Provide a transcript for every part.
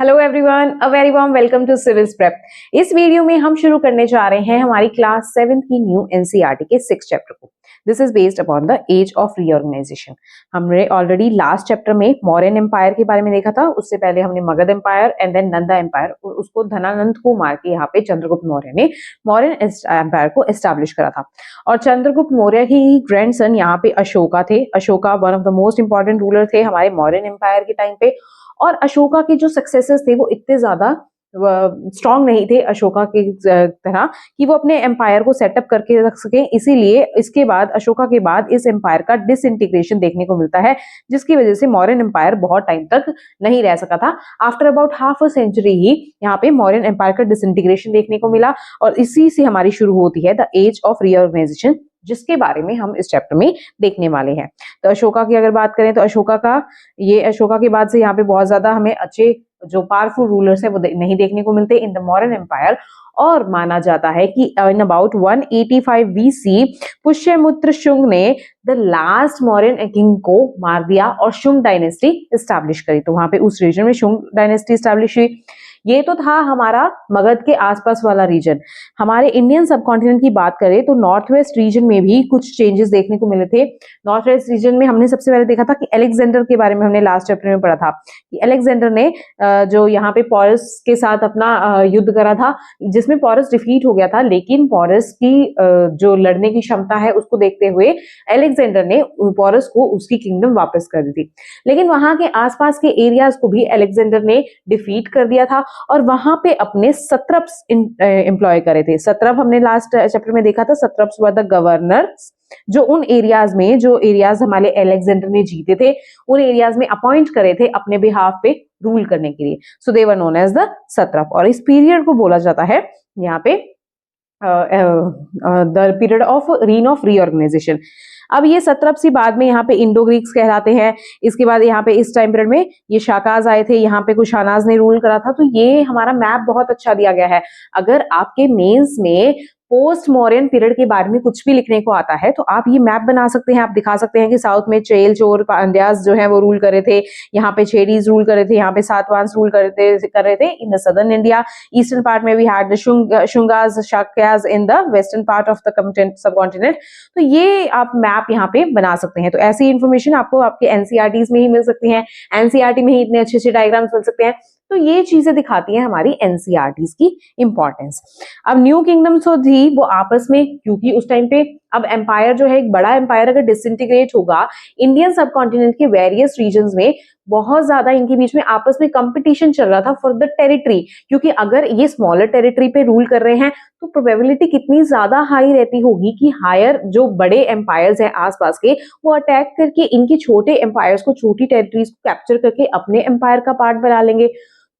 Hello everyone, a very warm welcome to civils prep. इस video में हम शुरू करने जा रहे हैं हमारी क्लास 7 की न्यू एनसीईआरटी के 6 चैप्टर को। This is based upon the age of reorganisation. हमने ऑलरेडी लास्ट चैप्टर में मौर्यन एम्पायर के बारे में देखा था। उससे पहले हमने Magadha empire and then Nanda empire, उसको धनानंद को मार के यहाँ पे चंद्रगुप्त मौर्य ने मौर्यन एम्पायर को एस्टैब्लिश करा था। और चंद्रगुप्त मौर्य ही ग्रैंडसन यहाँ पे अशोका थे। Ashoka one of the most important ruler थे हमारे मौर्यन एम्पायर के टाइम पे। और अशोका के जो सक्सेसर्स थे वो इतने ज्यादा स्ट्रांग नहीं थे अशोका की तरह कि वो अपने एम्पायर को सेटअप करके रख सके। इसीलिए इसके बाद अशोका के बाद इस एम्पायर का डिसइंटीग्रेशन देखने को मिलता है, जिसकी वजह से मौर्यन एम्पायर बहुत टाइम तक नहीं रह सका था। After about half a century ही यहाँ पे मौर्यन एम्पायर का डिसइंटीग्रेशन देखने को मिला और इसी से हमारी शुरू होती है द एज ऑफ रीऑर्गेनाइजेशन, जिसके बारे में हम इस चैप्टर में देखने वाले हैं। तो अशोका की अगर बात करें तो अशोका के बाद से यहाँ पे बहुत ज्यादा हमें अच्छे जो पावरफुल रूलर्स है वो नहीं देखने को मिलते इन द मौर्यन एम्पायर। और माना जाता है कि in about 185 BC Pushyamitra Shunga ने द लास्ट मौर्यन किंग को मार दिया और शुंग डायनेस्टी एस्टैब्लिश करी। तो वहां पे उस रीजन में शुंग डायनेस्टी एस्टैब्लिश हुई। ये तो था हमारा मगध के आसपास वाला रीजन। हमारे इंडियन सबकॉन्टिनेंट की बात करें तो नॉर्थ वेस्ट रीजन में भी कुछ चेंजेस देखने को मिले थे। नॉर्थ वेस्ट रीजन में हमने सबसे पहले देखा था कि अलेक्जेंडर के बारे में हमने लास्ट चैप्टर में पढ़ा था कि अलेक्जेंडर ने जो यहाँ पे पोरस के साथ अपना युद्ध करा था, जिसमें पोरस डिफीट हो गया था। लेकिन पोरस की जो लड़ने की क्षमता है उसको देखते हुए अलेक्जेंडर ने पोरस को उसकी किंगडम वापस कर दी थी। लेकिन वहां के आसपास के एरियाज को भी अलेक्जेंडर ने डिफीट कर दिया था और वहां पे अपने सत्रप्स एम्प्लॉय करे थे। सत्रप हमने लास्ट चैप्टर में देखा था। सत्रप्स वर द गवर्नर्स जो उन एरियाज में जो एरियाज हमारे अलेक्जेंडर ने जीते थे उन एरियाज में अपॉइंट करे थे अपने बिहाफ पे रूल करने के लिए। So they were known as the satrap और इस पीरियड को बोला जाता है यहाँ पे the period of reign of reorganisation. अब ये सत्रप्सी बाद में यहाँ पे इंडो ग्रीक्स कहलाते हैं। इसके बाद यहाँ पे इस टाइम पीरियड में ये शाकाज आए थे, यहाँ पे कुशानाज ने रूल करा था। तो ये हमारा मैप बहुत अच्छा दिया गया है। अगर आपके मेंस में पोस्ट मौर्यन पीरियड के बारे में कुछ भी लिखने को आता है तो आप ये मैप बना सकते हैं। आप दिखा सकते हैं कि साउथ में चेल चोर पांड्यास जो है वो रूल कर रहे थे, यहाँ पे छेडीज रूल कर रहे थे, यहाँ पे सातवांस रूल कर रहे थे in the southern India. Eastern part में we had the Shungas Shakyas in the western part of the subcontinent. तो ये आप मैप यहाँ पे बना सकते हैं। तो ऐसी इंफॉर्मेशन आपको आपके एनसीईआरटीज में ही मिल सकती है। एनसीईआरटी में ही इतने अच्छे अच्छे डायग्राम्स मिल सकते हैं। तो ये चीजें दिखाती हैं हमारी एनसीईआरटीज की इंपॉर्टेंस। अब न्यू किंगडम्स जो थी वो आपस में, क्योंकि उस टाइम पे अब एम्पायर जो है एक बड़ा एम्पायर अगर डिसइंटीग्रेट होगा इंडियन सबकॉन्टिनेंट के वेरियस रीजन्स में, बहुत ज्यादा इनके बीच में आपस में कंपटीशन चल रहा था फॉर द टेरिटरी। क्योंकि अगर ये स्मॉलर टेरिटरी पे रूल कर रहे हैं तो प्रोबेबिलिटी कितनी ज्यादा हाई रहती होगी कि हायर जो बड़े एम्पायर्स हैं आसपास के वो अटैक करके इनके छोटे एम्पायर्स को, छोटी टेरिटरीज को कैप्चर करके अपने एम्पायर का पार्ट बना लेंगे।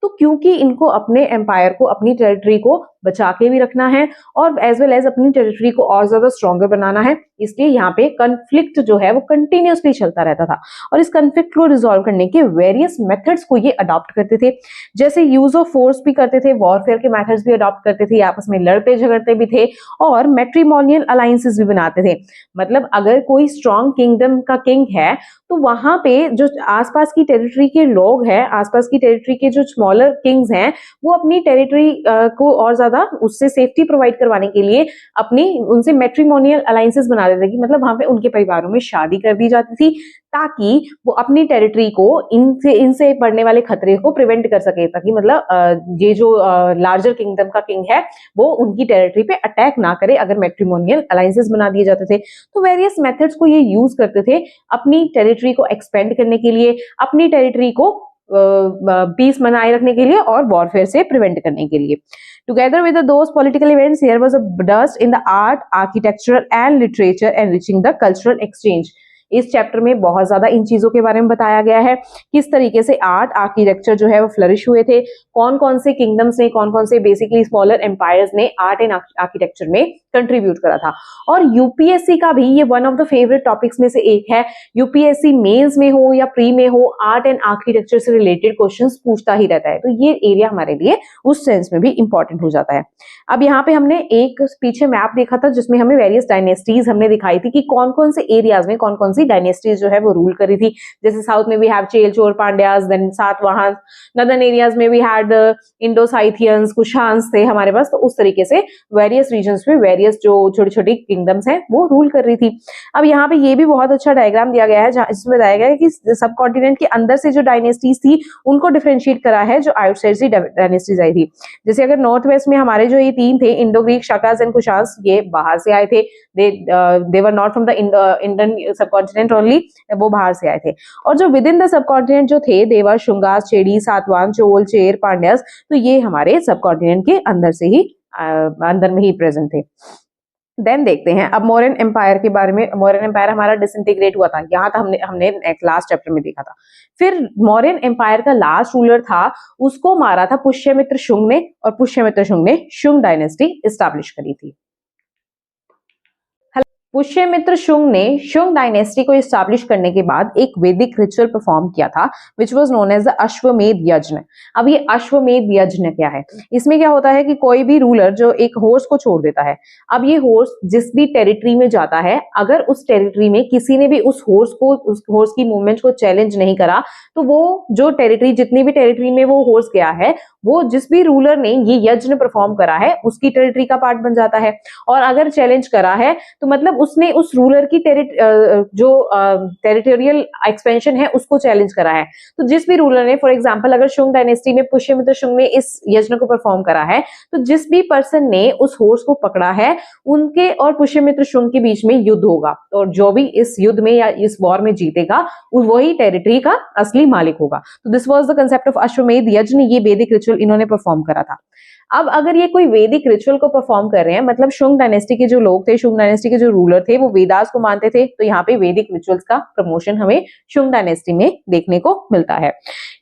तो क्योंकि इनको अपने एम्पायर को, अपनी टेरिटरी को बचा के भी रखना है और एज वेल एज अपनी टेरिटरी को और ज्यादा स्ट्रॉन्गर बनाना है, इसलिए यहाँ पे कन्फ्लिक्ट जो है वो कंटिन्यूसली चलता रहता था। और इस कन्फ्लिक्ट को रिजॉल्व करने के वेरियस मेथड्स को ये अडॉप्ट करते थे। जैसे यूज ऑफ फोर्स भी करते थे, वॉरफेयर के मेथड्स भी अडॉप्ट करते थे, आपस में लड़ते झगड़ते भी थे और मैट्रिमोनियल अलायंसेस भी बनाते थे। मतलब अगर कोई स्ट्रॉन्ग किंगडम का किंग है तो वहां पे जो आसपास की टेरिटरी के लोग हैं, आसपास की टेरिटरी के जो स्मॉलर किंग्स हैं, वो अपनी टेरिटरी को और ज्यादा उससे सेफ्टी प्रोवाइड करवाने के लिए अपनी उनसे मैट्रिमोनियल अलायंसेस बना देते थे कि मतलब वहां पे उनके परिवारों में शादी कर दी जाती थी ताकि वो अपनी टेरिटरी को इनसे बढ़ने वाले खतरे को प्रिवेंट कर सके, ताकि मतलब ये जो लार्जर किंगडम का किंग है वो उनकी टेरिटरी पे अटैक ना करे अगर मैट्रिमोनियल अलायंसेस बना दिए जाते थे। तो वेरियस मेथड्स को ये यूज करते थे अपनी टेरिटरी को एक्सपेंड करने के लिए, अपनी टेरिटरी को पीस बनाए रखने के लिए और वॉरफेयर से प्रिवेंट करने के लिए। Together with those political events, there was a burst in the art, architecture and literature, enriching the cultural exchange. इस चैप्टर में बहुत ज्यादा इन चीजों के बारे में बताया गया है, किस तरीके से आर्ट आर्किटेक्चर जो है वो फ्लरिश हुए थे, कौन कौन से किंगडम्स ने, कौन कौन से बेसिकली स्मॉलर एम्पायर्स ने आर्ट एंड आर्किटेक्चर में कंट्रीब्यूट करा था। और यूपीएससी का भी ये one of the favourite topics में से एक है। यूपीएससी मेंस में हो या प्री में हो, आर्ट एंड आर्किटेक्चर से रिलेटेड क्वेश्चंस पूछता ही रहता है, तो ये एरिया हमारे लिए उस सेंस में भी इंपॉर्टेंट हो जाता है। अब यहाँ पे हमने एक पीछे मैप देखा था जिसमें हमें वेरियस डायनेस्टीज हमने दिखाई थी कि कौन कौन से एरियाज में कौन कौन सी डायनेस्टीज जो है वो रूल करी थी। जैसे साउथ में वी हैव चेल चोर पांड्यास, देन साथ वहां नदर्न एरियाज में वी हैड इंडो साइथियंस, कुशान्स थे हमारे पास। तो उस तरीके से वेरियस रीजन्स में वेरियस जो छोटी छोटी किंगडम्स हैं वो रूल कर रही थी। अब यहाँ पे ये भी बहुत अच्छा डायग्राम दिया गया है जिसमें बताया गया है कि सब कॉन्टिनेंट के अंदर से जो डायनेस्टीज थी उनको डिफरेंशिएट करा है जो आउटसाइड से डायनेस्टीज आई थी। जैसे अगर नॉर्थ वेस्ट में हमारे जो ये तीन थे, Indo Greek, Shakas and Kushans, ये बाहर से आए थे। They were not from the Indian subcontinent only, वो बाहर से आए थे। और जो within the subcontinent जो थे, देवर, शुंगास, चेडी, सातवान, चोल, चेर, पांड्यास, तो ये हमारे सब कॉन्टिनेंट के अंदर से ही अंदर में ही प्रेजेंट थे। देन देखते हैं अब मौर्यन एम्पायर के बारे में। मौर्यन एम्पायर हमारा डिसइंटीग्रेट हुआ था, यहाँ तक हमने लास्ट चैप्टर में देखा था। फिर मौर्यन एम्पायर का लास्ट रूलर था, उसको मारा था पुष्यमित्र शुंग ने, और पुष्यमित्र शुंग ने शुंग डायनेस्टी एस्टैब्लिश करी थी। पुष्यमित्र शुंग ने शुंग डायनेस्टी को एस्टैब्लिश करने के बाद एक वैदिक रिचुअल परफॉर्म किया था which was known as the Ashwamedha yajna. अब ये अश्वमेध यज्ञ क्या है? इसमें क्या होता है कि कोई भी रूलर जो एक हॉर्स को छोड़ देता है, अब ये हॉर्स जिस भी टेरिटरी में जाता है, अगर उस टेरिटरी में किसी ने भी उस हॉर्स की मूवमेंट को चैलेंज नहीं करा, तो वो जो टेरिटरी, जितनी भी टेरिटरी में वो हॉर्स गया है, वो जिस भी रूलर ने ये यज्ञ परफॉर्म करा है उसकी टेरिटरी का पार्ट बन जाता है। और अगर चैलेंज करा है तो मतलब उसने उस रूलर की जो टेरिटोरियल एक्सपेंशन है उसको चैलेंज करा है। तो जिस भी रूलर ने, फॉर एग्जांपल अगर शुंग डायनेस्टी में पुष्यमित्र शुंग ने इस यज्ञ को परफॉर्म करा है, तो जिस भी पर्सन ने उस हॉर्स को पकड़ा है, उनके और पुष्यमित्र शुंग के बीच में युद्ध होगा, और जो भी इस युद्ध में या इस वॉर में जीतेगा वही टेरिटरी का असली मालिक होगा। तो this was the concept of अश्वमेध यज्ञ। ये वैदिक रिचुअल इन्होंने परफॉर्म करा था। अब अगर ये कोई वैदिक रिचुअल को परफॉर्म कर रहे हैं, मतलब शुंग डायनेस्टी के जो लोग थे, शुंग डायनेस्टी के जो रूलर थे, वो वेदास को मानते थे, तो यहाँ पे वैदिक रिचुअल्स का प्रमोशन हमें शुंग डायनेस्टी में देखने को मिलता है।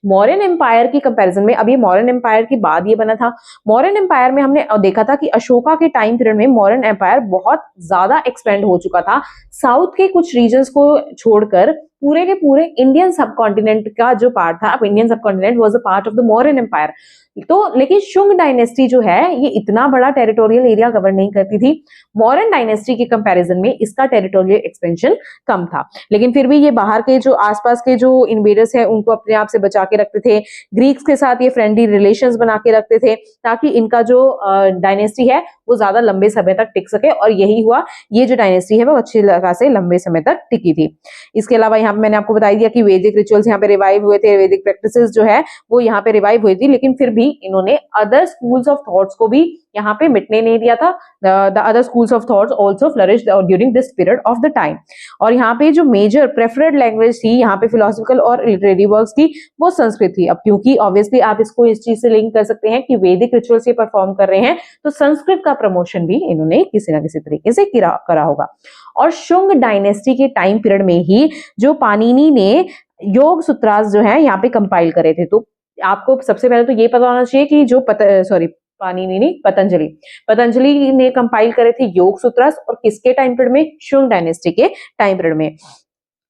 मौर्यन एम्पायर की कंपैरिजन में, अब ये मौर्यन एम्पायर के बाद ये बना था। मौर्यन एम्पायर में हमने देखा था कि अशोका के टाइम पीरियड में मौर्यन एम्पायर बहुत ज्यादा एक्सपेंड हो चुका था। साउथ के कुछ रीजन्स को छोड़कर पूरे के पूरे इंडियन सब कॉन्टिनेंट का जो पार्ट था, अब Indian subcontinent was a part of the Mauryan empire. तो लेकिन शुंग डायनेस्टी जो है ये इतना बड़ा टेरिटोरियल एरिया कवर नहीं करती थी। मौर्यन डायनेस्टी के कंपैरिजन में इसका टेरिटोरियल एक्सपेंशन कम था, लेकिन फिर भी ये बाहर के जो आसपास के जो इन्वेडर्स है उनको अपने आप से बचा के रखते थे। ग्रीक्स के साथ ये फ्रेंडली रिलेशंस बना के रखते थे ताकि इनका जो डायनेस्टी है वो ज्यादा लंबे समय तक टिक सके, और यही हुआ, ये जो डायनेस्टी है वो अच्छी तरह से लंबे समय तक टिकी थी। इसके अलावा यहाँ पे मैंने आपको बता दिया कि वैदिक रिचुअल्स यहाँ पे रिवाइव हुए थे, वैदिक प्रैक्टिसेस जो है वो यहाँ पे रिवाइव हुई थी, लेकिन फिर भी इन्होंने अदर स्कूल्स ऑफ थॉट्स को भी यहाँ पे मिटने नहीं दिया था। The other schools of thoughts also flourished during this period of the time. और यहाँ पे जो मेजर प्रेफर्ड लैंग्वेज थी यहाँ पे फिलोसॉफिकल और लिटरेरी वर्क्स की, वो संस्कृत थी। अब क्योंकि ऑब्वियसली आप इसको इस चीज से लिंक कर सकते हैं कि वैदिक रिचुअल्स ये परफॉर्म कर रहे हैं, तो संस्कृत का प्रमोशन भी इन्होंने किसी ना किसी तरीके से करा होगा। और शुंग डायनेस्टी के टाइम पीरियड में ही जो पाणिनि ने योग सूत्रास जो है यहाँ पे कंपाइल करे थे। तो आपको सबसे पहले तो ये पता होना चाहिए कि जो पाणिनि नहीं, पतंजलि ने कंपाइल करे थे योग सूत्रास, और किसके टाइम पीरियड में? शुंग डायनेस्टी के टाइम पीरियड में।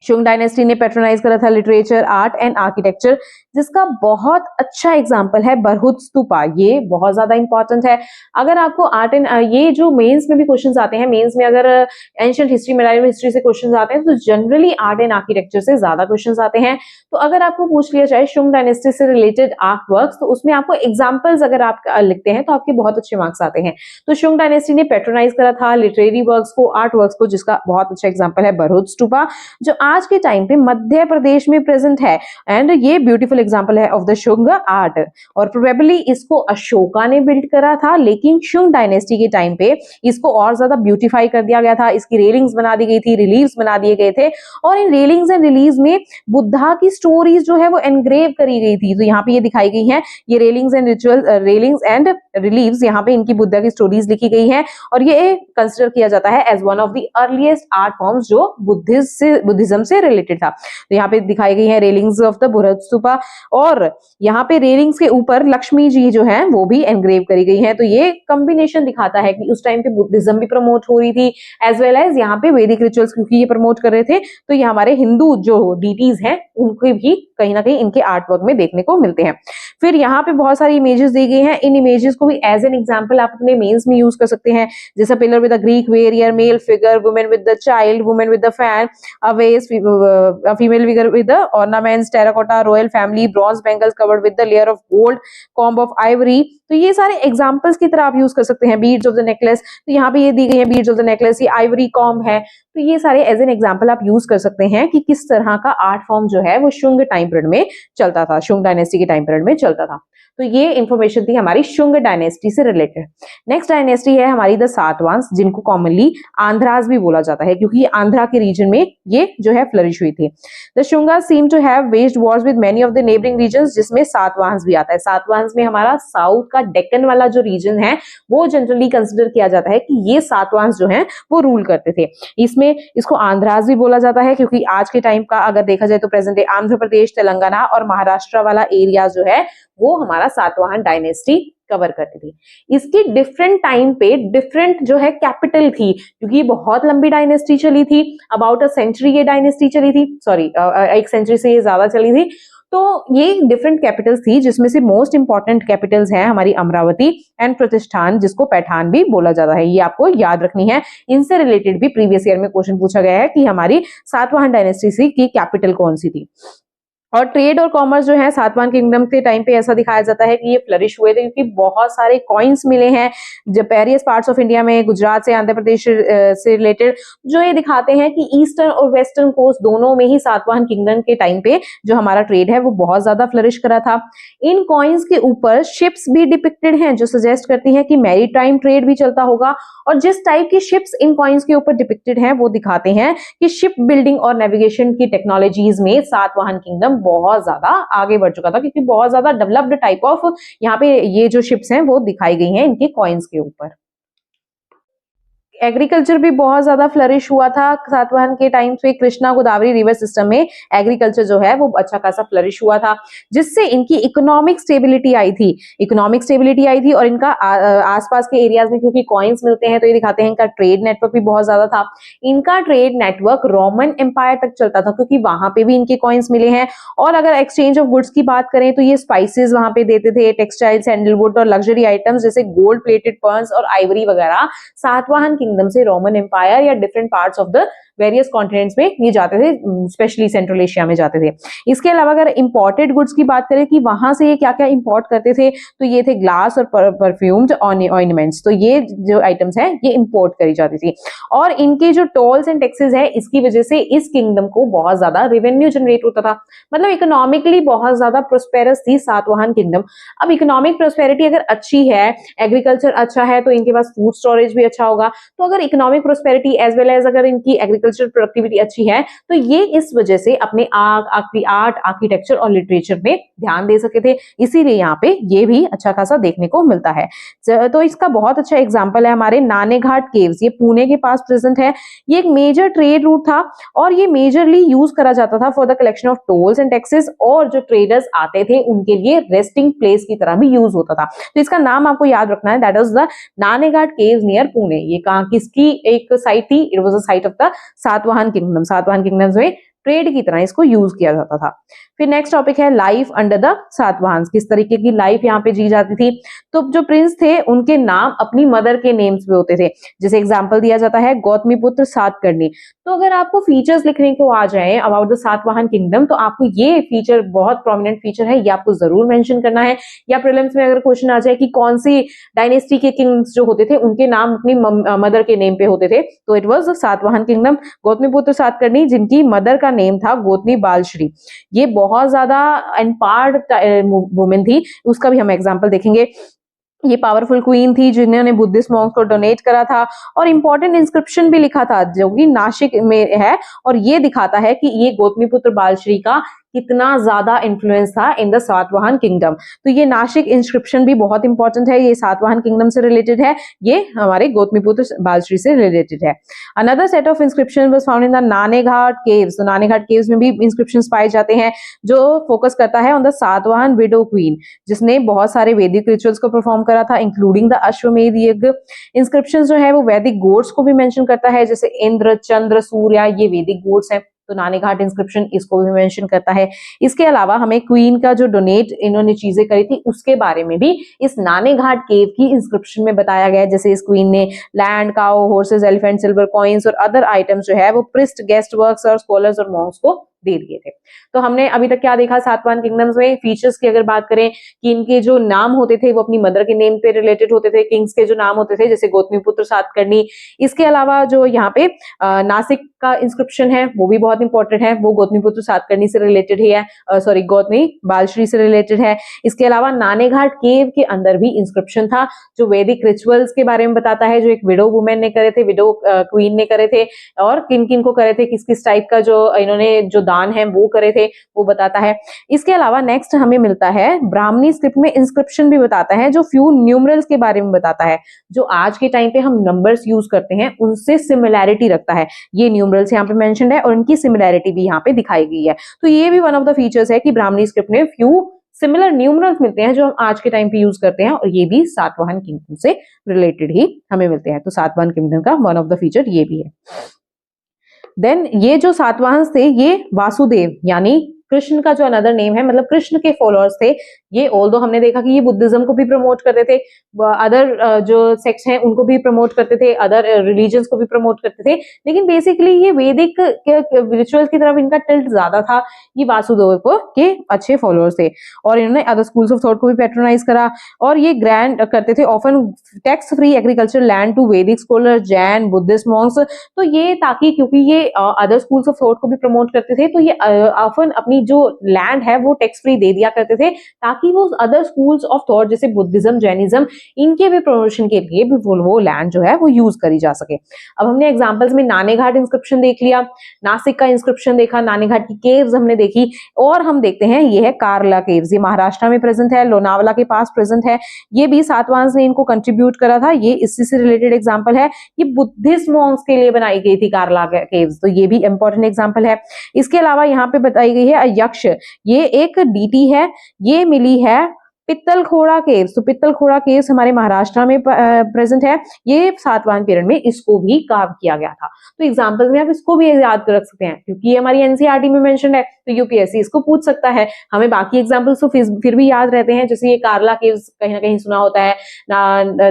शुंग डायनेस्टी ने पैट्रोनाइज करा था लिटरेचर, आर्ट एंड आर्किटेक्चर, जिसका बहुत अच्छा एग्जांपल है बरहुत स्तूपा। ये बहुत ज्यादा इंपॉर्टेंट है। अगर आपको आर्ट एंड ये जो मेंस में भी क्वेश्चंस आते हैं, मेंस में अगर एंशिएंट हिस्ट्री, मेडाइवल हिस्ट्री से क्वेश्चंस आते हैं, तो जनरली आर्ट एंड आर्किटेक्चर से ज्यादा क्वेश्चंस आते हैं। तो अगर आपको पूछ लिया जाए शुंग डायनेस्टी से रिलेटेड आर्ट वर्क्स, तो उसमें आपको एग्जाम्पल्स अगर आप लिखते हैं तो आपके बहुत अच्छे मार्क्स आते हैं। तो शुंग डायनेस्टी ने पैट्रोनाइज करा था लिटरेरी वर्क्स को, आर्ट वर्क्स को, जिसका बहुत अच्छा एग्जाम्पल है बरहुत स्तूपा, जो आज के टाइम पे मध्य प्रदेश में प्रेजेंट है। एंड ये ब्यूटीफुल एग्जांपल है ऑफ द शुंग आर्ट। और प्रोबेबली इसको अशोका ने बिल्ड करा था, लेकिन शुंग डायनेस्टी के टाइम पे इसको और ज्यादा ब्यूटीफाई कर दिया गया था। इसकी रेलिंग्स बना दी गई थी, रिलीव्स बना दिए गए थे, और इन रेलिंग्स एंड रिलीव्स में बुद्धा की स्टोरीज जो है वो एनग्रेव करी गई थी। तो यहाँ पे ये दिखाई गई है, ये रेलिंग्स एंड रिलीव्स, यहाँ पे इनकी बुद्धा की स्टोरीज लिखी गई है, और ये कंसिडर किया जाता है as one of the earliest art forms जो बुद्धिज्म बुद्धिज्म से रिलेटेड था। तो यहाँ पे दिखाई गई है रेलिंग्स ऑफ द बृहद स्तूपा, और यहाँ पे रेलिंग्स के ऊपर लक्ष्मी जी जो है वो भी एनग्रेव करी गई है। तो ये कॉम्बिनेशन दिखाता है कि उस टाइम पे बुद्धिज्म भी प्रमोट हो रही थी एज वेल एज यहाँ पे वैदिक रिचुअल्स, क्योंकि ये प्रमोट कर रहे थे तो ये हमारे हिंदू जो डीटीज हैं उनको भी कहीं ना कहीं इनके आर्ट वर्क में देखने को मिलते हैं। फिर यहाँ पे बहुत सारी इमेजेस दी गई हैं, इन इमेजेस को भी एज एन एग्जांपल आप अपने मेंस में यूज कर सकते हैं, जैसा pillar with the Greek warrior, male figure, women with the child, women with the fan, a vase, a female figure with the ornaments, terracotta, royal family, bronze bangles covered with the layer of gold, comb of ivory। तो ये सारे examples की तरह आप use कर सकते हैं। Beads of the necklace, तो यहाँ पे ये दी गई है बीड्स ऑफ द नेकलेस, ये आइवरी कॉम्ब है। तो ये सारे एज एन एग्जांपल आप यूज कर सकते हैं कि किस तरह का आर्ट फॉर्म जो है वो शुंग टाइम पीरियड में चलता था, शुंग डायनेस्टी के टाइम पीरियड में चलता था। तो ये इंफॉर्मेशन थी हमारी शुंग डायनेस्टी से रिलेटेड। नेक्स्ट डायनेस्टी है हमारी द सातवांस, जिनको कॉमनली आंध्रास भी बोला जाता है क्योंकि आंध्रा के रीजन में ये जो है फ्लरिश हुई थी। The Shungas seem to have waged wars with many of the neighbouring regions, जिसमें सातवांस भी आता है। सातवांस में हमारा साउथ का डेक्कन वाला जो रीजन है वो जनरली कंसिडर किया जाता है कि ये सातवांस जो है वो रूल करते थे। इसमें इसको आंध्रास भी बोला जाता है क्योंकि आज के टाइम का अगर देखा जाए तो प्रेजेंट डे आंध्र प्रदेश, तेलंगाना और महाराष्ट्र वाला एरिया जो है वो हमारा सातवाहन डायनेस्टी कवर करती थी। इसकी डिफरेंट टाइम पे डिफरेंट जो है कैपिटल थी, क्योंकि बहुत लंबी डायनेस्टी चली थी, अबाउट अ सेंचुरी ये डायनेस्टी चली थी, सॉरी एक सेंचुरी से ये ज्यादा चली थी। तो ये डिफरेंट कैपिटल्स थी, जिसमें से मोस्ट इंपॉर्टेंट कैपिटल्स हैं हमारी अमरावती एंड प्रतिष्ठान, जिसको पैठान भी बोला जाता है। ये आपको याद रखनी है। इनसे रिलेटेड भी प्रीवियस ईयर में क्वेश्चन पूछा गया है कि हमारी सातवाहन डायनेस्टी की कैपिटल कौन सी थी। और ट्रेड और कॉमर्स जो है सातवाहन किंगडम के टाइम पे ऐसा दिखाया जाता है कि ये फ्लरिश हुए थे, क्योंकि बहुत सारे कॉइन्स मिले हैं जो वेरियस पार्ट्स ऑफ इंडिया में, गुजरात से, आंध्र प्रदेश से रिलेटेड, जो ये दिखाते हैं कि ईस्टर्न और वेस्टर्न कोस्ट दोनों में ही सातवाहन किंगडम के टाइम पे जो हमारा ट्रेड है वो बहुत ज्यादा फ्लरिश करा था। इन कॉइन्स के ऊपर शिप्स भी डिपिक्टेड हैं जो सजेस्ट करती है कि मैरीटाइम ट्रेड भी चलता होगा, और जिस टाइप की शिप्स इन कॉइन्स के ऊपर डिपिक्टेड हैं वो दिखाते हैं कि शिप बिल्डिंग और नेविगेशन की टेक्नोलॉजीज में सातवाहन किंगडम बहुत ज्यादा आगे बढ़ चुका था, क्योंकि बहुत ज्यादा डेवलप्ड टाइप ऑफ यहाँ पे ये जो शिप्स हैं वो दिखाई गई हैं इनके कॉइन्स के ऊपर। एग्रीकल्चर भी बहुत ज्यादा फ्लरिश हुआ था सातवाहन के टाइम पे। कृष्णा गोदावरी रिवर सिस्टम में एग्रीकल्चर जो है वो अच्छा खासा फ्लरिश हुआ था, जिससे इनकी इकोनॉमिक स्टेबिलिटी आई थी। इकोनॉमिक स्टेबिलिटी आई थी और इनका आसपास के एरियाज में क्योंकि कॉइन्स मिलते हैं तो ये दिखाते हैं इनका ट्रेड नेटवर्क भी बहुत ज्यादा था। इनका ट्रेड नेटवर्क रोमन एम्पायर तक चलता था, क्योंकि वहां पे भी इनके कॉइन्स मिले हैं। और अगर एक्सचेंज ऑफ गुड्स की बात करें तो ये स्पाइसेस वहां पे देते थे, टेक्सटाइल, सैंडलवुड और लग्जरी आइटम्स जैसे गोल्ड प्लेटेड पर्ल्स और आइवरी वगैरह सातवाहन किंगडम से रोमन एम्पायर या different parts of the various continents में ये जाते थे, स्पेशली सेंट्रल एशिया में जाते थे। इसके अलावा अगर इंपोर्टेड गुड्स की बात करें कि वहां से ये क्या क्या इंपोर्ट करते थे, तो ये थे ग्लास और परफ्यूम्ड ऑर्नामेंट्स। तो ये जो आइटम्स हैं ये इंपोर्ट करी जाती थी। और इनके जो टोल्स एंड टैक्सेस है, इसकी वजह से इस किंगडम को बहुत ज्यादा रेवेन्यू जनरेट होता था। मतलब इकोनॉमिकली बहुत ज्यादा प्रोस्पेरस थी सातवाहन किंगडम। अब इकोनॉमिक प्रोस्पेरिटी अगर अच्छी है, एग्रीकल्चर अच्छा है, तो इनके पास फूड स्टोरेज भी अच्छा होगा। तो अगर economic prosperity as well as अगर इनकी एग्रीकल्चर प्रोडक्टिविटी अच्छी है, तो ये इस वजह से अपने आर्ट, आर्किटेक्चर और लिटरेचर में ध्यान दे सके थे। इसीलिए यहाँ पे ये भी अच्छा खासा देखने को मिलता है। तो इसका बहुत अच्छा एग्जांपल है हमारे नानेघाट केव्स, ये पुणे के पास प्रेजेंट है। ये एक मेजर ट्रेड रूट था और ये मेजरली यूज करा जाता था for the collection of tolls and taxes, और जो ट्रेडर्स आते थे उनके लिए रेस्टिंग प्लेस की तरह भी यूज होता था। तो इसका नाम आपको याद रखना है, that was the Naneghat caves near Pune. ये कहाँ किसकी एक साइट थी? It was a site of the Satavahana kingdom. Satavahana kingdoms में ट्रेड की तरह इसको यूज किया जाता था। फिर नेक्स्ट टॉपिक है लाइफ अंडर द सातवाहन, किस तरीके की लाइफ यहाँ पे जी जाती थी। तो जो प्रिंस थे उनके नाम अपनी मदर के नेम्स पे होते थे। जैसे एग्जांपल दिया जाता है गौतमीपुत्र सातकर्णी। तो अगर आपको फीचर्स लिखने को आ जाए अबाउट द सातवाहन किंगडम, तो आपको ये फीचर बहुत प्रोमिनेंट फीचर है, ये आपको जरूर मेंशन करना है। या प्रीलिम्स में अगर क्वेश्चन आ जाए कि कौन सी डायनेस्टी के किंग्स जो होते थे उनके नाम अपनी मदर के नेम पे होते थे, तो it was Satavahana kingdom. Gautamiputra Satakarni जिनकी मदर का नेम था गौतमी बालश्री, ये बहुत ज्यादा एम्पावर्ड वुमेन थी, उसका भी हम एग्जांपल देखेंगे। ये पावरफुल क्वीन थी जिन्होंने बुद्धिस्ट मॉन्क्स को डोनेट करा था और इंपॉर्टेंट इंस्क्रिप्शन भी लिखा था जो कि नासिक में है, और ये दिखाता है कि ये गौतमीपुत्र बालश्री का कितना ज्यादा इन्फ्लुएंस था इन द सातवाहन किंगडम। तो ये नासिक इंस्क्रिप्शन भी बहुत इंपॉर्टेंट है, ये सातवाहन किंगडम से रिलेटेड है, ये हमारे गौतमीपुत्र बालश्री से रिलेटेड है। Another set of inscription was found in the Naneghat caves. तो नानेघाट केव्स में भी इंस्क्रिप्शंस पाए जाते हैं जो फोकस करता है on the Satavahana window queen, जिसने बहुत सारे वैदिक रिचुअल्स को परफॉर्म करा था, इंक्लूडिंग द अश्वमेध यज्ञ। इंस्क्रिप्शंस जो है वो वैदिक गॉड्स को भी मेंशन करता है, जैसे इंद्र, चंद्र, सूर्य, ये वैदिक गॉड्स हैं, तो नानेघाट इंस्क्रिप्शन इसको भी मेंशन करता है। इसके अलावा हमें क्वीन का जो डोनेट इन्होंने चीजें करी थी उसके बारे में भी इस नानेघाट केव की इंस्क्रिप्शन में बताया गया है, जैसे इस क्वीन ने land, cow, horses, elephant, silver coins और अदर आइटम्स जो है वो प्रिस्ट, गेस्ट वर्क्स और स्कॉलर्स और मॉन्क्स को दे दिए थे। तो हमने अभी तक क्या देखा सातवाहन किंगडम्स में, फीचर्स की अगर बात करें कि इनके जो नाम होते थे वो अपनी मदर के नेम पे रिलेटेड होते थे, किंग्स के जो नाम होते थे जैसे गौतमीपुत्र सातकर्णी। इसके अलावा जो यहाँ पे नासिक का इंस्क्रिप्शन है वो भी बहुत इंपॉर्टेंट है, वो गौतमीपुत्र सातकर्णी से रिलेटेड है, सॉरी गौतमी बालश्री से रिलेटेड है। इसके अलावा नानेघाट केव के अंदर भी इंस्क्रिप्शन था जो वैदिक रिचुअल्स के बारे में बताता है, जो एक विडो वुमेन ने करे थे, विडो क्वीन ने करे थे, और किन किन को करे थे, किस किस टाइप का जो इन्होंने जो दान है वो करे थे, वो बताता है। इसके अलावा नेक्स्ट हमें मिलता है ब्राह्मणी स्क्रिप्ट में इंस्क्रिप्शन भी बताता है जो फ्यू न्यूमरल्स के बारे में बताता है, जो आज के टाइम पे हम नंबर्स यूज करते हैं उनसे सिमिलैरिटी रखता है। ये न्यूमरल्स यहाँ पे मेंशन्ड है और उनकी सिमिलैरिटी भी यहाँ पे दिखाई गई है। तो ये भी वन ऑफ द फीचर्स है कि ब्राह्मणी स्क्रिप्ट में फ्यू सिमिलर न्यूमरल्स मिलते हैं जो हम आज के टाइम पे यूज करते हैं, और ये भी सातवाहन किंगडम से रिलेटेड ही हमें मिलते हैं। तो सातवाहन किंगडम का वन ऑफ द फीचर ये भी है। देन ये जो सातवाहन थे ये वासुदेव यानी कृष्ण का जो अनदर नेम है, मतलब कृष्ण के फॉलोअर्स थे ये। ऑल्दो हमने देखा कि ये बुद्धिज्म को भी प्रमोट करते थे, अदर जो सेक्ट्स हैं उनको भी प्रमोट करते थे, अदर रिलीजन्स को भी प्रमोट करते थे, लेकिन बेसिकली ये वैदिक रिचुअल्स की तरफ इनका टिल्ट ज्यादा था। ये वासुदेव को के अच्छे फॉलोअर्स थे और इन्होंने अदर स्कूल्स ऑफ थॉट को भी पैट्रोनाइज करा, और ये ग्रांट करते थे often tax free agriculture land to Vedic scholar, Jain, Buddhist monks. तो ये ताकि क्योंकि ये अदर स्कूल्स ऑफ थॉट को भी प्रमोट करते थे, तो ये ऑफन अपनी जो लैंड है वो टैक्स फ्री दे दिया करते थे ताकि वो अदर स्कूल्स ऑफ थॉट जैसे बुद्धिज्म, जैनिज्म, इनके भी प्रमोशन के लिए भी वो लैंड जो है वो यूज करी जा सके। अब हमने एग्जांपल्स में नानेघाट इंस्क्रिप्शन देख लिया, नासिक का इंस्क्रिप्शन देखा, नानेघाट की केव्स हमने देखी, और हम देखते हैं ये है कारला केव्स। ये महाराष्ट्र में प्रेजेंट है, लोनावला के पास प्रेजेंट है। ये भी सातवाहन ने इनको कंट्रीब्यूट करा था, ये इसी से रिलेटेड एग्जाम्पल है। ये बुद्धिस्ट मॉन्क्स के लिए बनाई गई थी कारला केव्स, तो ये भी इंपॉर्टेंट एग्जाम्पल है। इसके अलावा यहाँ पे बताई गई है यक्ष, ये एक डीटी है, ये मिली है पित्तलखोड़ा केव्स। तो पित्तलखोड़ा केव्स हमारे महाराष्ट्र में प्रेजेंट है, ये सातवाहन पीरियड में इसको भी कार्व किया गया था। तो एग्जांपल्स में आप इसको भी याद रख सकते हैं क्योंकि ये हमारी एनसीईआरटी में मेंशन है, तो यूपीएससी इसको पूछ सकता है। हमें बाकी एग्जांपल्स तो फिर भी याद रहते हैं, जैसे ये कारला केव्स कहीं ना कहीं सुना होता है,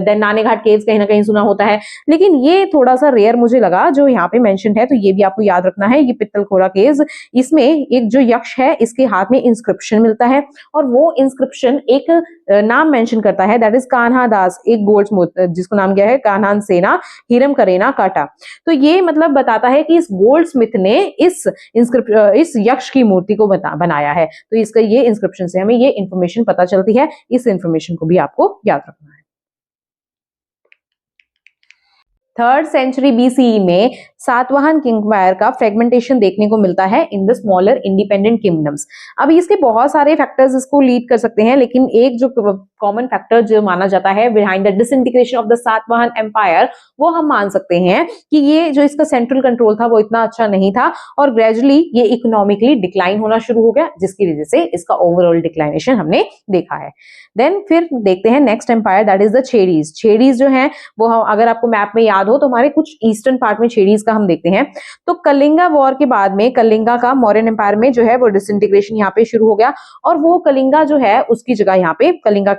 देन नानेघाट केव्स कहीं ना कहीं सुना होता है, लेकिन ये थोड़ा सा रेयर मुझे लगा जो यहाँ पे मेंशन है, तो ये भी आपको याद रखना है। ये पित्तलखोड़ा केव्स, इसमें एक जो यक्ष है इसके हाथ में इंस्क्रिप्शन मिलता है, और वो इंस्क्रिप्शन एक नाम मेंशन करता है, दैट इज कान्हा दास, एक गोल्डस्मिथ जिसको नाम क्या है कान्हा सेना हिरम करेना काटा। तो ये मतलब बताता है कि इस गोल्डस्मिथ ने इस यक्ष की मूर्ति को बनाया है। तो इसका ये इंस्क्रिप्शन से हमें ये इंफॉर्मेशन पता चलती है, इस इंफॉर्मेशन को भी आपको याद रखना है। 3rd सेंचुरी बीसीई में सातवाहन किंगवायर का फ्रेगमेंटेशन देखने को मिलता है in the smaller independent kingdoms. अब इसके बहुत सारे फैक्टर्स इसको लीड कर सकते हैं, लेकिन एक जो कॉमन फैक्टर जो माना जाता है behind the disintegration of the Satavahana empire, वो हम मान सकते हैं कि ये जो इसका सेंट्रल कंट्रोल था वो इतना अच्छा नहीं था, और ग्रेजुअली ये इकोनॉमिकली डिक्लाइन होना शुरू हो गया, जिसकी वजह से इसका ओवरऑल डिक्लाइनेशन हमने देखा है। देन फिर देखते हैं next empire, that is the Chedis. Chedis जो है वो अगर आपको मैप में याद हो तो हमारे कुछ ईस्टर्न पार्ट में छेड़ीज का हम देखते हैं। तो कलिंगा वॉर के बाद में कलिंगा का मौर्यन एम्पायर में जो है वो डिसइंटीग्रेशन यहाँ पे शुरू हो गया, और वो कलिंगा जो है उसकी जगह यहाँ पे कलिंगा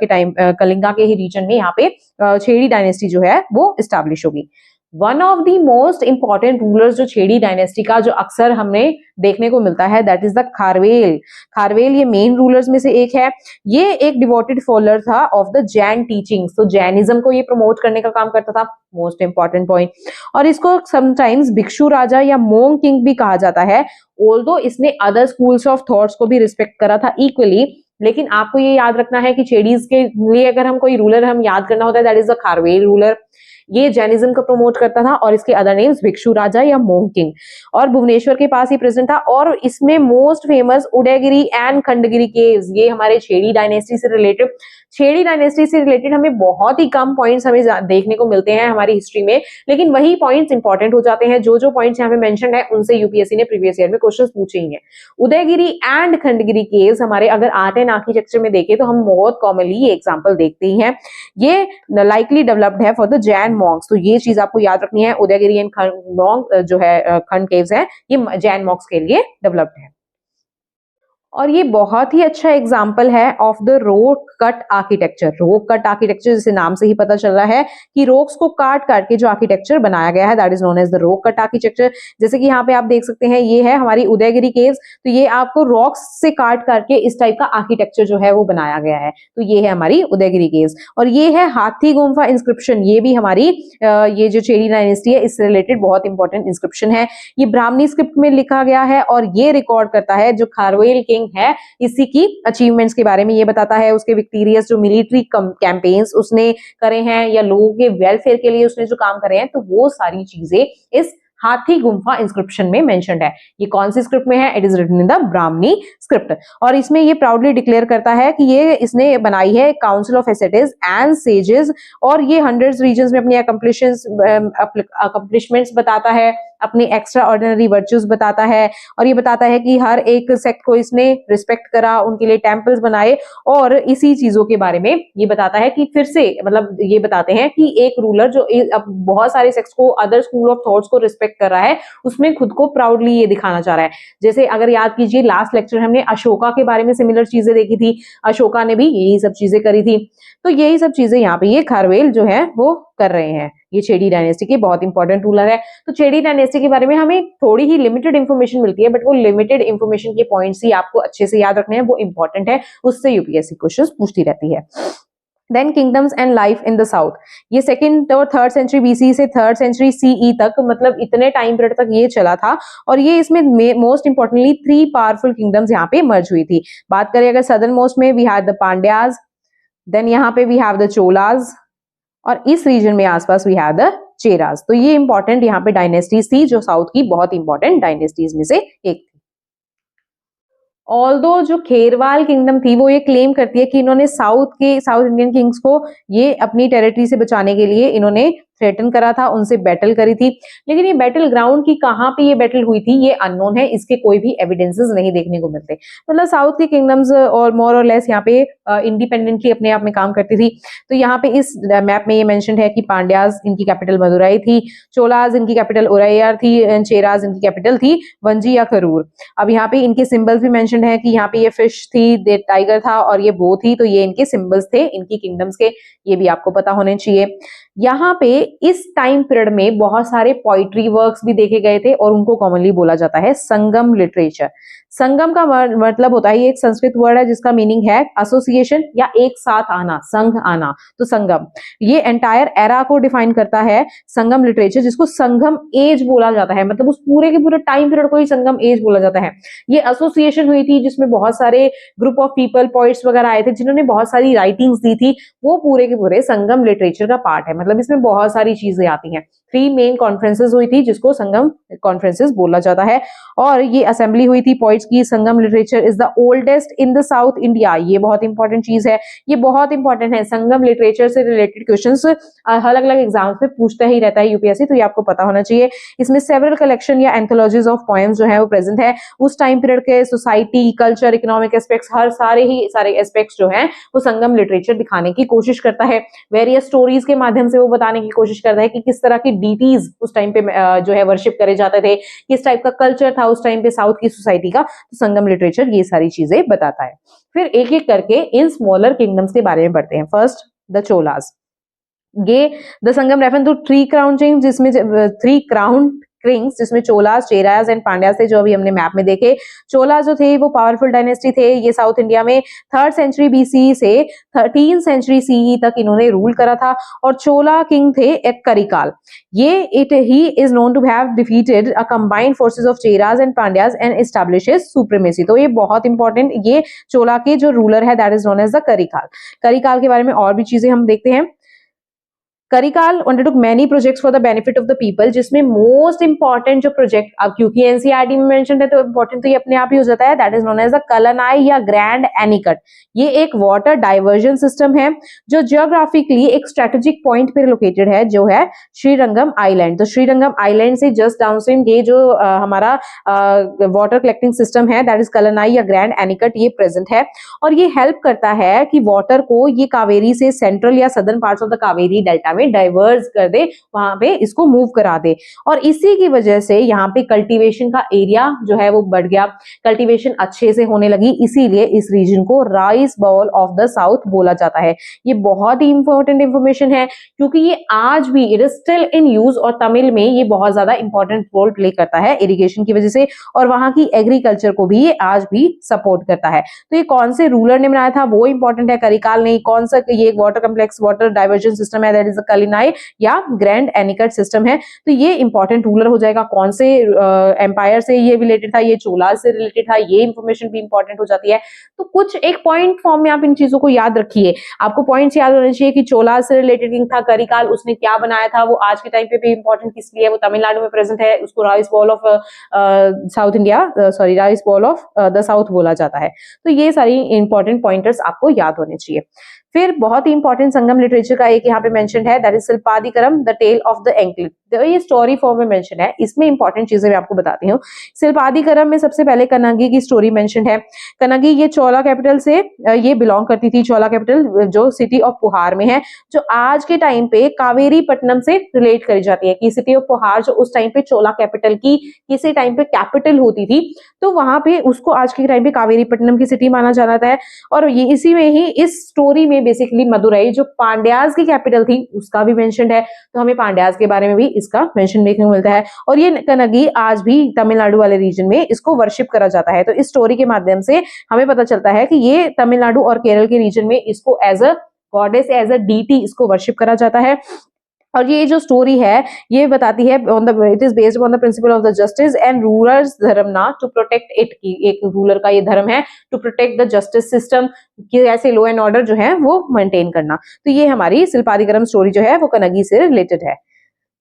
के ही रीजन में यहाँ पे छेड़ी डायनेस्टी जो है वो स्टैब्लिश होगी। One of the most important rulers जो छेड़ी डायनेस्टी का जो अक्सर हमने देखने को मिलता है, that is the Kharavela. Kharavela ये मेन रूलर्स में से एक है। ये एक डिवोटेड फॉलोअर था ऑफ द जैन टीचिंग्स, तो जैनिज्म को ये प्रमोट करने का काम करता था, मोस्ट इंपॉर्टेंट पॉइंट। और इसको समटाइम्स भिक्षु राजा या मोंग किंग भी कहा जाता है, ऑल्दो इसने अदर स्कूल्स ऑफ थॉट्स को भी रिस्पेक्ट करा था इक्वली। लेकिन आपको ये याद रखना है कि छेड़ीज के लिए अगर हम कोई रूलर हम याद करना होता है, that is the Kharavela ruler. ये जैनिज्म को प्रमोट करता था और इसके अदर नेम्स भिक्षु राजा या मोंग किंग, और भुवनेश्वर के पास ही प्रेजेंट था। और इसमें most famous Udayagiri and Khandagiri caves, ये हमारे छेड़ी डायनेस्टी से रिलेटेड, छेड़ी डायनेस्टी से रिलेटेड हमें बहुत ही कम पॉइंट्स हमें देखने को मिलते हैं हमारी हिस्ट्री में, लेकिन वही पॉइंट्स इंपॉर्टेंट हो जाते हैं। जो जो पॉइंट्स यहाँ पे मेंशन है उनसे यूपीएससी ने प्रीवियस ईयर में क्वेश्चंस पूछे ही हैं। उदयगिरी एंड खंडगिरी केव्स हमारे अगर आर्ट एंड आर्किटेक्चर में देखें तो हम बहुत कॉमनली ये एग्जांपल देखते ही हैं। ये लाइकली डेवलप्ड है फॉर द जैन मॉन्क्स, तो ये चीज आपको याद रखनी है। उदयगिरी एंड खंड जो है खंड केव्स है ये जैन मॉन्क्स के लिए डेवलप्ड है। और ये बहुत ही अच्छा एग्जाम्पल है of the rock cut architecture. रोक कट आर्किटेक्चर जैसे नाम से ही पता चल रहा है कि रोक्स को काट काट के जो आर्किटेक्चर बनाया गया है that is known as the rock cut architecture. जैसे कि यहाँ पे आप देख सकते हैं ये है हमारी उदयगिरी केव्स, तो ये आपको रॉक्स से काट काट के इस टाइप का आर्किटेक्चर जो है वो बनाया गया है, तो ये है हमारी उदयगिरी केव्स। और ये है हाथी गुम्फा इंस्क्रिप्शन, ये भी हमारी ये जो चेरी डायनेस्टी है इससे रिलेटेड बहुत इंपॉर्टेंट इंस्क्रिप्शन है। ये ब्राह्मणी स्क्रिप्ट में लिखा गया है और ये रिकॉर्ड करता है जो खारवेल किंग है इसी की अचीवमेंट्स के बारे में ये बताता है, उसके विक्टोरियस जो मिलिट्री कैंपेन्स उसने करे हैं या लोगों के वेलफेयर के लिए उसने जो काम करे हैं, तो वो सारी चीजें इस हाथी गुम्फा इंस्क्रिप्शन में मेंशन्ड है। ये कौन सी स्क्रिप्ट में है? It is written in the Brahmani script. और इसमें ये प्राउडली डिक्लेयर करता है कि ये इसने बनाई है काउंसिल ऑफ एसेटिस एंड सेजेस, और ये हंड्रेड्स रीजन्स में अपनी अकम्प्लिशमेंट्स बताता है, अपनी एक्स्ट्रा ऑर्डिनरी वर्च्यूज बताता है, और ये बताता है कि हर एक सेक्ट को इसने रिस्पेक्ट करा, उनके लिए टेम्पल्स बनाए, और इसी चीजों के बारे में ये बताता है कि फिर से मतलब ये बताते हैं कि एक रूलर जो अब बहुत सारे सेक्ट्स को, अदर स्कूल ऑफ थॉट्स को रिस्पेक्ट कर रहा है, उसमें खुद को प्राउडली ये दिखाना चाह रहा है। जैसे अगर याद कीजिए लास्ट लेक्चर हमने अशोका के बारे में सिमिलर चीजें देखी थी, अशोका ने भी यही सब चीजें करी थी, तो यही सब चीजें यहाँ पे ये खारवेल जो है वो कर रहे हैं। ये छेड़ी डायनेस्टी के बहुत इंपॉर्टेंट रूलर है। तो छेड़ी डायनेस्टी के बारे में हमें थोड़ी ही लिमिटेड इंफॉर्मेशन मिलती है, बट वो लिमिटेड इंफॉर्मेशन के पॉइंट्स ही आपको अच्छे से याद रखने हैं, वो इंपॉर्टेंट है, उससे यूपीएससी क्वेश्चंस पूछती रहती है। Then kingdoms and life in the south, ये सेकंड और थर्ड सेंचुरी बीसी से थर्ड सेंचुरी सीई तक, मतलब इतने टाइम पीरियड तक ये चला था, और ये इसमें मोस्ट इंपॉर्टेंटली 3 पावरफुल किंगडम्स यहाँ पे मर्ज हुई थी। बात करें अगर सदर्न मोस्ट में we have the Pandyas, then यहाँ पे वी हैव द चोलाज, और इस रीजन में आसपास वी हैव द चेराज। तो ये इंपॉर्टेंट यहाँ पे डायनेस्टीज थी जो साउथ की बहुत इंपॉर्टेंट डायनेस्टीज में से एक थी। ऑल्दो जो खेरवाल किंगडम थी वो ये क्लेम करती है कि इन्होंने साउथ इंडियन किंग्स को ये अपनी टेरिटरी से बचाने के लिए इन्होंने थ्रेटन करा था, उनसे बैटल करी थी, लेकिन ये बैटल ग्राउंड की कहाँ पे ये बैटल हुई थी ये अननोन है, इसके कोई भी एविडेंसेस नहीं देखने को मिलते। मतलब साउथ के किंगडम्स और मोर और लेस यहाँ पे इंडिपेंडेंटली अपने आप में काम करती थी। तो यहाँ पे इस मैप में ये मेंशन है कि पांड्याज इनकी कैपिटल मदुराई थी, चोलाज इनकी कैपिटल उरैयार थी, चेराज इनकी कैपिटल थी वंजी या करूर। अब यहाँ पे इनके सिंबल्स भी मेंशन है कि यहाँ पे ये फिश थी, टाइगर था और ये बो थी, तो ये इनके सिंबल्स थे इनकी किंगडम्स के, ये भी आपको पता होने चाहिए। यहाँ पे इस टाइम पीरियड में बहुत सारे पोइट्री वर्क्स भी देखे गए थे और उनको कॉमनली बोला जाता है संगम लिटरेचर। संगम का मतलब होता है, ये एक संस्कृत वर्ड है जिसका मीनिंग है एसोसिएशन या एक साथ आना, संघ आना, तो संगम ये एंटायर एरा को डिफाइन करता है। संगम लिटरेचर जिसको संगम एज बोला जाता है, मतलब उस पूरे के पूरे टाइम पीरियड को ही संगम एज बोला जाता है। ये एसोसिएशन हुई थी जिसमें बहुत सारे ग्रुप ऑफ पीपल, पोइट्स वगैरह आए थे जिन्होंने बहुत सारी राइटिंग्स दी थी, वो पूरे के पूरे संगम लिटरेचर का पार्ट है। मतलब इसमें बहुत सारी चीजें आती हैं। 3 मेन कॉन्फ्रेंसेस हुई थी जिसको संगम कॉन्फ्रेंसेस बोला जाता है, और ये असेंबली हुई थी पोइट्स की। Sangam literature is the oldest in the South India, ये बहुत इंपॉर्टेंट चीज है, ये बहुत इंपॉर्टेंट है। संगम लिटरेचर से रिलेटेड क्वेश्चंस अलग अलग एग्जाम्स में पूछता ही रहता है यूपीएससी, तो ये आपको पता होना चाहिए। इसमें सेवरल कलेक्शन या एंथोलॉजीज ऑफ पोएम्स जो है वो प्रेजेंट है। उस टाइम पीरियड के सोसाइटी, कल्चर, इकोनॉमिक एस्पेक्ट्स, हर सारे एस्पेक्ट्स जो है वो संगम लिटरेचर दिखाने की कोशिश करता है। वेरियस स्टोरीज के माध्यम से वो बताने की कोशिश करता है कि किस तरह की डीटीज उस टाइम पे जो है वर्शिप करे जाते थे, किस टाइप का कल्चर था उस टाइम पे साउथ की सोसाइटी का। तो संगम लिटरेचर ये सारी चीजें बताता है। फिर एक एक करके इन स्मॉलर किंगडम्स के बारे में पढ़ते हैं। फर्स्ट द चोलास, ये the Sangam refer to 3 crown kings, जिसमें 3 क्राउन किंग्स जिसमें चोलास, चेराज एंड पांड्यास थे, जो अभी हमने मैप में देखे। चोलास जो थे वो पावरफुल डायनेस्टी थे, ये साउथ इंडिया में 3rd सेंचुरी बीसी से 13th सेंचुरी सीई तक इन्होंने रूल करा था। और चोला किंग थे एक करिकाल, ये he is known to have defeated a combined forces of Cheras and Pandyas and establishes supremacy. तो ये बहुत इंपॉर्टेंट, ये चोला के जो रूलर है that is known as the Karikala. Karikala के बारे में और भी चीजें हम देखते हैं। Karikala undertook many projects for the benefit of the people, जिसमें मोस्ट इंपॉर्टेंट जो प्रोजेक्ट, अब क्योंकि एनसीईआरटी में मेंशन है तो इंपॉर्टेंट तो ये अपने आप ही हो जाता है, that is known as the Kallanai या ग्रैंड एनीकट। ये एक वाटर डाइवर्जन सिस्टम है जो जियोग्राफिकली एक स्ट्रेटेजिक पॉइंट पे लोकेटेड है, जो है श्रीरंगम आइलैंड। तो श्रीरंगम आइलैंड से जस्ट डाउनस्ट्रीम ये जो हमारा वाटर कलेक्टिंग सिस्टम है, दैट इज कलनाई या ग्रैंड एनीकट, ये प्रेजेंट है। और ये हेल्प करता है कि वाटर को ये कावेरी से सेंट्रल या southern parts of the Kaveri delta में डाइवर्स कर दे, वहां पे इसको मूव करा दे। और इसी की वजह से यहाँ पे कल्टीवेशन का एरिया जो है वो बढ़ गया, कल्टीवेशन अच्छे से होने लगी, इसीलिए इस रीजन को rice bowl of the south बोला जाता है। ये बहुत ही इंपॉर्टेंट इंफॉर्मेशन है क्योंकि ये आज भी it is still in use, और तमिल में ये बहुत ज्यादा इंपॉर्टेंट रोल प्ले करता है इरिगेशन की वजह से, और वहां की एग्रीकल्चर को भी ये आज भी सपोर्ट करता है। तो ये कौन से रूलर ने बनाया था वो इंपॉर्टेंट है, करिकाल नहीं, कौन सा ये water complex water diversion system है, दैट इज कलिनाई या ग्रैंड एनीकट सिस्टम है। तो ये इंपॉर्टेंट रूलर हो जाएगा, कौन से एम्पायर से ये रिलेटेड था, ये चोला से रिलेटेड था, ये इंफॉर्मेशन भी इंपॉर्टेंट हो जाती है। तो कुछ एक पॉइंट फॉर्म में आप इन चीजों को याद रखिए, आपको पॉइंट्स याद होने चाहिए कि चोला से रिलेटेड किंग था करिकाल, उसने क्या बनाया था, वो आज के टाइम पे भी इंपॉर्टेंट किस लिए है, वो तमिलनाडु में प्रेजेंट है, उसको rice ball of south India, sorry rice ball of the south बोला जाता है। तो ये सारी इंपॉर्टेंट पॉइंटर्स आपको याद होने चाहिए। फिर बहुत ही इंपॉर्टेंट संगम लिटरेचर का एक यहाँ पे मेंशन है, that is Silappatikaram the tale of the anklet. तो ये स्टोरी फॉर्म में मेंशन है, इसमें इंपॉर्टेंट चीजें मैं आपको बताती हूँ। शिल्पादिकरम में सबसे पहले कनगी की स्टोरी मेंशन है। कनगी ये चोला कैपिटल से ये बिलोंग करती थी, चोला कैपिटल जो सिटी ऑफ पुहार में है, जो आज के टाइम पे कावेरी पट्टनम से रिलेट करी जाती है कि सिटी ऑफ पुहार जो उस टाइम पे चोला कैपिटल की किसी टाइम पे कैपिटल होती थी, तो वहां पे उसको आज के टाइम पे कावेरी पट्टनम की सिटी माना जाता है। और ये इसी में ही इस स्टोरी में बेसिकली मदुरई जो पांड्याज की कैपिटल थी उसका भी मेंशन है, तो हमें पांड्याज के बारे में भी इसका मेंशन देखने को मिलता है। और ये कनगी आज भी तमिलनाडु वाले रीजन में इसको वर्शिप करा जाता है। तो इस स्टोरी के माध्यम से हमें पता चलता है कि ये तमिलनाडु और केरल के रीजन में इसको as a goddess, as a deity इसको वर्शिप करा जाता है। और ये जो स्टोरी है ये बताती है on the it is based on the principle of the justice and rulers धर्म ना टू प्रोटेक्ट इट, की एक रूलर का ये धर्म है to protect the justice system, कि ऐसे लॉ एंड ऑर्डर जो है वो मेंटेन करना। तो ये हमारी शिल्पादिकरम स्टोरी जो है वो कनगी से रिलेटेड है,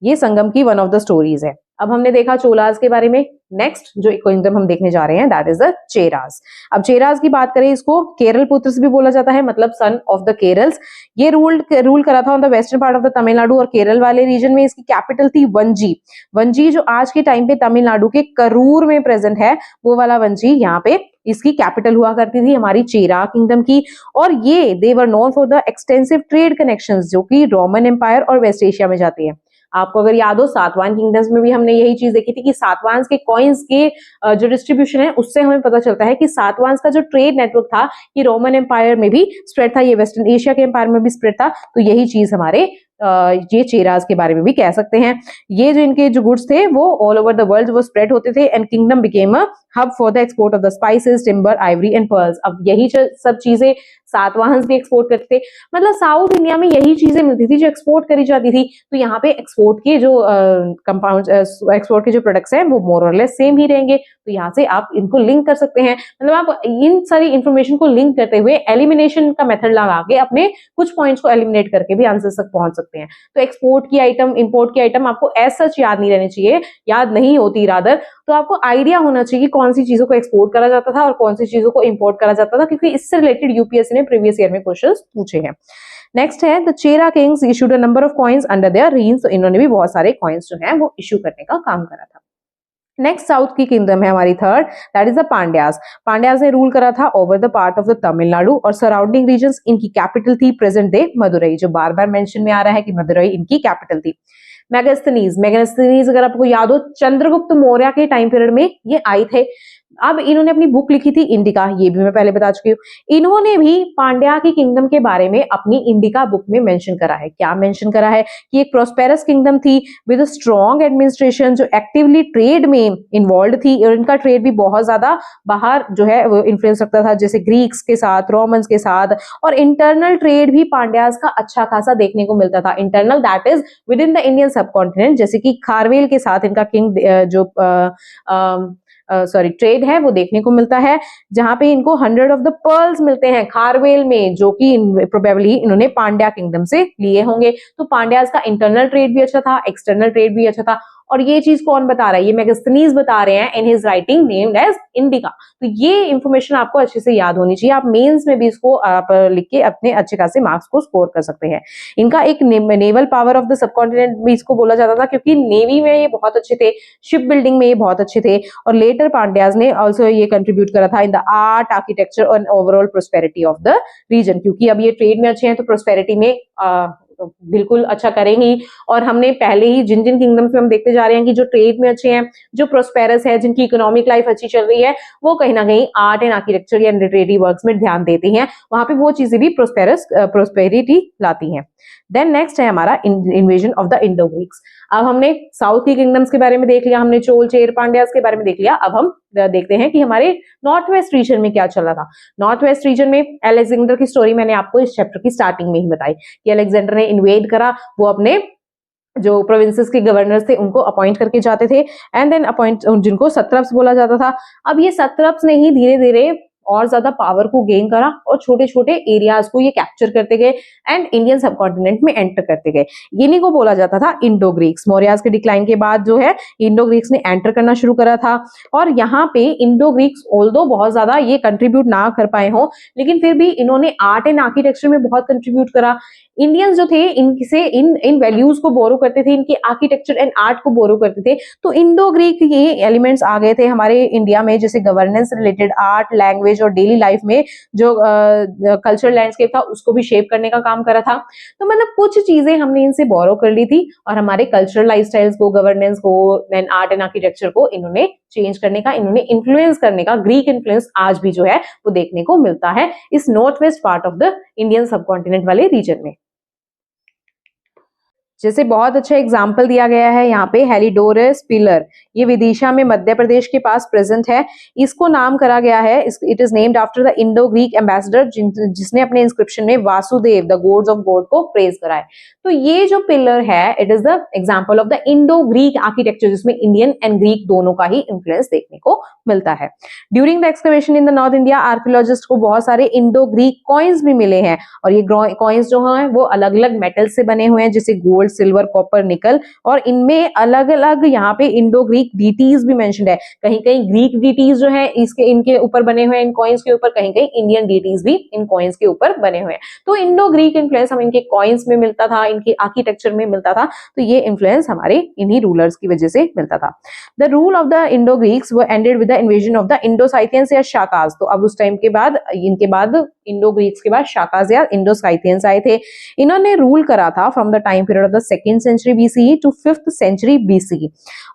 ये संगम की वन ऑफ द स्टोरीज है। अब हमने देखा चोलाज के बारे में, नेक्स्ट जो किंगडम हम देखने जा रहे हैं दैट इज द चेराज। अब चेराज की बात करें, इसको केरल पुत्र भी बोला जाता है, मतलब सन ऑफ द केरल्स। ये रूल करा था on the western part of the Tamil Nadu और केरल वाले रीजन में। इसकी कैपिटल थी वंजी। वंजी जो आज के टाइम पे तमिलनाडु के करूर में प्रेजेंट है, वो वाला वंजी यहाँ पे इसकी कैपिटल हुआ करती थी हमारी चेरा किंगडम की। और ये they were known for the extensive trade connections जो कि रोमन एम्पायर और वेस्ट एशिया में जाती है। आपको अगर याद हो सातवान किंगडम्स में भी हमने यही चीज देखी थी कि सातवांस के कॉइन्स के जो डिस्ट्रीब्यूशन है उससे हमें पता चलता है कि सातवांस का जो ट्रेड नेटवर्क था ये रोमन एम्पायर में भी स्प्रेड था, ये वेस्टर्न एशिया के एम्पायर में भी स्प्रेड था। तो यही चीज हमारे ये चेराज के बारे में भी कह सकते हैं। ये जो इनके जो गुड्स थे वो ऑल ओवर द वर्ल्ड वो स्प्रेड होते थे and kingdom became a hub for the export of the spices, timber, Ivory and pearls. अब यही सब चीजें सातवाहंस भी एक्सपोर्ट करते थे, मतलब साउथ इंडिया में यही चीजें मिलती थी जो एक्सपोर्ट करी जाती थी। तो यहाँ पे एक्सपोर्ट के जो कंपाउंड एक्सपोर्ट के जो प्रोडक्ट्स हैं वो मोर और लेस सेम ही रहेंगे। तो यहाँ से आप इनको लिंक कर सकते हैं, मतलब आप इन सारी इंफॉर्मेशन को लिंक करते हुए एलिमिनेशन का मेथड लगा के अपने कुछ पॉइंट्स को एलिमिनेट करके भी आंसर तक पहुंच सकते हैं। तो एक्सपोर्ट की आइटम, इंपोर्ट की आइटम आपको एज सच याद नहीं रहनी चाहिए, याद नहीं होती रादर, तो आपको आइडिया होना चाहिए कि कौन सी चीजों को एक्सपोर्ट करा जाता था और कौन सी चीजों को इंपोर्ट करा जाता था, क्योंकि इससे रिलेटेड यूपीएससी ने प्रीवियस ईयर में क्वेश्चंस पूछे हैं। नेक्स्ट है the Chera Kings issued a number of coins under their reigns. तो इन्होंने भी बहुत सारे कॉइन्स जो हैं वो इशू करने का काम करा था। नेक्स्ट साउथ की किंगडम है हमारी third, that is the Pandyas. Pandyas ने रूल करा था over the part of the Tamil Nadu और सराउंडिंग रीजन्स। इनकी कैपिटल थी प्रेजेंट डे मदुरई, जो बार बार मेंशन में आ रहा है कि मदुरई इनकी कैपिटल थी। मेगास्थनीज अगर आपको याद हो चंद्रगुप्त मौर्य के टाइम पीरियड में ये आए थे। अब इन्होंने अपनी बुक लिखी थी इंडिका, ये भी मैं पहले बता चुकी हूँ। इन्होंने भी पांड्या की किंगडम के बारे में अपनी इंडिका बुक में मेंशन करा है। क्या मेंशन करा है कि एक प्रोस्पेरस किंगडम थी विद स्ट्रॉन्ग एडमिनिस्ट्रेशन, जो एक्टिवली ट्रेड में इन्वॉल्व थी और इनका ट्रेड भी बहुत ज्यादा बाहर जो है वो इन्फ्लुएंस रखता था, जैसे ग्रीक्स के साथ, रोमन्स के साथ। और इंटरनल ट्रेड भी पांड्यास का अच्छा खासा देखने को मिलता था। Internal that is with in the Indian सब कॉन्टिनेंट, जैसे कि खारवेल के साथ इनका किंग जो ट्रेड है वो देखने को मिलता है, जहां पे इनको 100 ऑफ द पर्ल्स मिलते हैं खारवेल में, जो कि प्रोबेबली इन्होंने पांड्या किंगडम से लिए होंगे। तो पांड्याज का इंटरनल ट्रेड भी अच्छा था, एक्सटर्नल ट्रेड भी अच्छा था। और ये चीज कौन बता रहा है? ये मेगास्थनीज बता रहे हैं in his writing named as Indica. तो ये इंफॉर्मेशन आपको अच्छे से याद होनी चाहिए, आप मेंस में भी इसको आप लिख के अपने अच्छे खासे मार्क्स को स्कोर कर सकते हैं। इनका एक naval power of the subcontinent भी इसको बोला जाता था, क्योंकि नेवी में ये बहुत अच्छे थे, शिप बिल्डिंग में ये बहुत अच्छे थे। और लेटर पांड्याज ने ऑल्सो ये कंट्रीब्यूट करा था इन द आर्ट, आर्किटेक्चर और overall prosperity of the region, क्योंकि अब ये ट्रेड में अच्छे हैं तो प्रोस्पेरिटी में बिल्कुल अच्छा करेंगी। और हमने पहले ही जिन जिन किंगडम्स में हम देखते जा रहे हैं कि जो ट्रेड में अच्छे हैं, जो प्रोस्पेरस है, जिनकी इकोनॉमिक लाइफ अच्छी चल रही है, वो कहीं ना कहीं आर्ट एंड आर्किटेक्चर या लिटरेरी वर्क्स में ध्यान देते हैं, वहां पे वो चीजें भी प्रोस्पेरिटी लाती हैं। देन नेक्स्ट है हमारा invasion of the Indo Greeks. अब हमने साउथ की किंगडम्स के बारे में देख लिया, हमने चोल चेर पांड्यास के बारे में देख लिया। अब हम देखते हैं कि हमारे नॉर्थ वेस्ट रीजन में क्या चल रहा था। नॉर्थ वेस्ट रीजन में अलेक्जेंडर की स्टोरी मैंने आपको इस चैप्टर की स्टार्टिंग में ही बताई कि अलेक्जेंडर ने इन्वेड करा, वो अपने जो प्रोविंसेस के गवर्नर्स थे उनको अपॉइंट करके जाते थे, एंड देन अपॉइंट जिनको सत्रप्स बोला जाता था। अब ये सत्रप्स ने ही धीरे धीरे और ज्यादा पावर को गेन करा और छोटे छोटे एरियाज को ये कैप्चर करते गए एंड इंडियन सबकॉन्टिनेंट में एंटर करते गए। इन्हीं को बोला जाता था इंडो ग्रीक्स। मौर्याज के डिक्लाइन के बाद जो है इंडो ग्रीक्स ने एंटर करना शुरू करा था। और यहाँ पे इंडो ग्रीक्स ऑल्दो बहुत ज्यादा ये कंट्रीब्यूट ना कर पाए हो, लेकिन फिर भी इन्होंने आर्ट एंड आर्किटेक्चर में बहुत कंट्रीब्यूट करा। इंडियंस जो थे इनसे इन वैल्यूज को बोरो करते थे, इनके आर्किटेक्चर एंड आर्ट को बोरो करते थे। तो इंडो ग्रीक ये एलिमेंट्स आ गए थे हमारे इंडिया में, जैसे गवर्नेंस रिलेटेड, आर्ट, लैंग्वेज और डेली लाइफ में जो कल्चरल लैंडस्केप था उसको भी शेप करने का काम करा था। तो मतलब कुछ चीजें हमने इनसे बोरो कर ली थी और हमारे कल्चरल लाइफस्टाइल्स को, गवर्नेंस को, देन आर्ट एंड आर्किटेक्चर को इन्होंने चेंज करने का, इन्होंने इन्फ्लुएंस करने का, ग्रीक इन्फ्लुएंस आज भी जो है वो देखने को मिलता है इस north west part of the Indian subcontinent वाले रीजन में। जैसे बहुत अच्छा एग्जाम्पल दिया गया है यहाँ पे हेलिडोरस पिलर, ये विदिशा में मध्य प्रदेश के पास प्रेजेंट है। इसको नाम करा गया है, it is named after the Indo Greek ambassador जिसने अपने इंस्क्रिप्शन में Vasudev the gods of God को प्रेज करा है। तो ये जो पिलर है it is the example of the Indo Greek architecture, जिसमें इंडियन एंड ग्रीक दोनों का ही इन्फ्लुएंस देखने को मिलता है। During the excavation in the north India archaeologist को बहुत सारे इंडो ग्रीक कॉइन्स भी मिले हैं, और ये कॉइन्स जो हैं वो अलग अलग मेटल से बने हुए हैं, जैसे गोल्ड, सिल्वर, कॉपर, निकल, और इनमें अलग अलग यहाँ पे इंडो ग्रीक डीटीज भी मेंशन्ड है। कहीं कहीं ग्रीक डीटीज जो है इनके ऊपर बने हुए हैं इन कॉइन्स के ऊपर, कहीं कहीं इंडियन डीटीज भी इन कॉइन्स के ऊपर बने हुए हैं। तो इंडो ग्रीक इन्फ्लुएंस हम इनके कॉइन्स में मिलता था, इनके आर्किटेक्चर में मिलता था। तो ये इन्फ्लुएंस हमारे इन्हीं रूलर्स की वजह से मिलता था। The rule of the Indo Greeks वो ended with the invasion of the Indo Scythians या शाकाज। तो अब उस टाइम के बाद, इनके बाद, इंडो ग्रीक्स के बाद शाकाज या इंडोसाइथियंस आए थे। इन्होंने रूल करा था from the time period of the 2nd century BCE to 5th century BCE।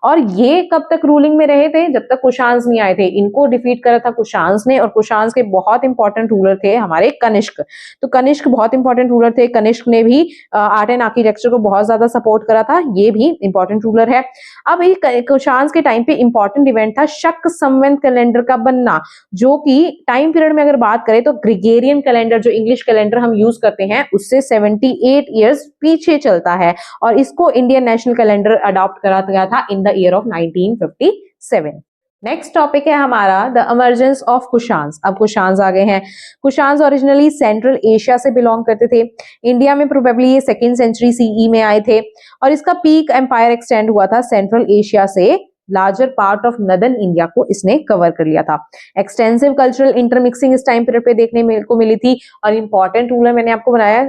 और ये कब तक रूलिंग में रहे थे? जब तक कुशांस नहीं आए थे। इनको डिफीट करा था कुशांस ने, और कुशांस के बहुत इंपॉर्टेंट रूलर थे हमारे कनिष्क। तो कनिष्क बहुत इंपॉर्टेंट रूलर थे। कनिष्क ने भी आर्ट एंड आर्किटेक्चर को बहुत ज्यादा सपोर्ट करा था, ये भी इंपॉर्टेंट रूलर है। अब ये कुशांस के टाइम पे इंपॉर्टेंट इवेंट था शक संवत कैलेंडर का बनना, जो कि टाइम पीरियड में अगर बात करें तो ग्रेगोरियन कैलेंडर, जो इंग्लिश कैलेंडर हम यूज करते हैं, उससे 78 ईयर्स पीछे चलता है। और इसको इंडियन नेशनल कैलेंडर अडॉप्ट करा गया था in the year of 1957। Next topic है हमारा द इमर्जेंस ऑफ कुशांस। अब कुशांस आ गए हैं। कुशांस ओरिजिनली सेंट्रल एशिया से बिलोंग करते थे। इंडिया में प्रोबेबली ये 2nd सेंचुरी CE में आए थे, और इसका पीक एम्पायर एक्सटेंड हुआ था सेंट्रल एशिया से larger part of northern India को इसने कवर कर लिया था। एक्सटेंसिव कल्चरल इंटरमिक्सिंग इस टाइम पीरियड पे देखने को मिली थी। और इंपॉर्टेंट रूलर मैंने आपको बनाया,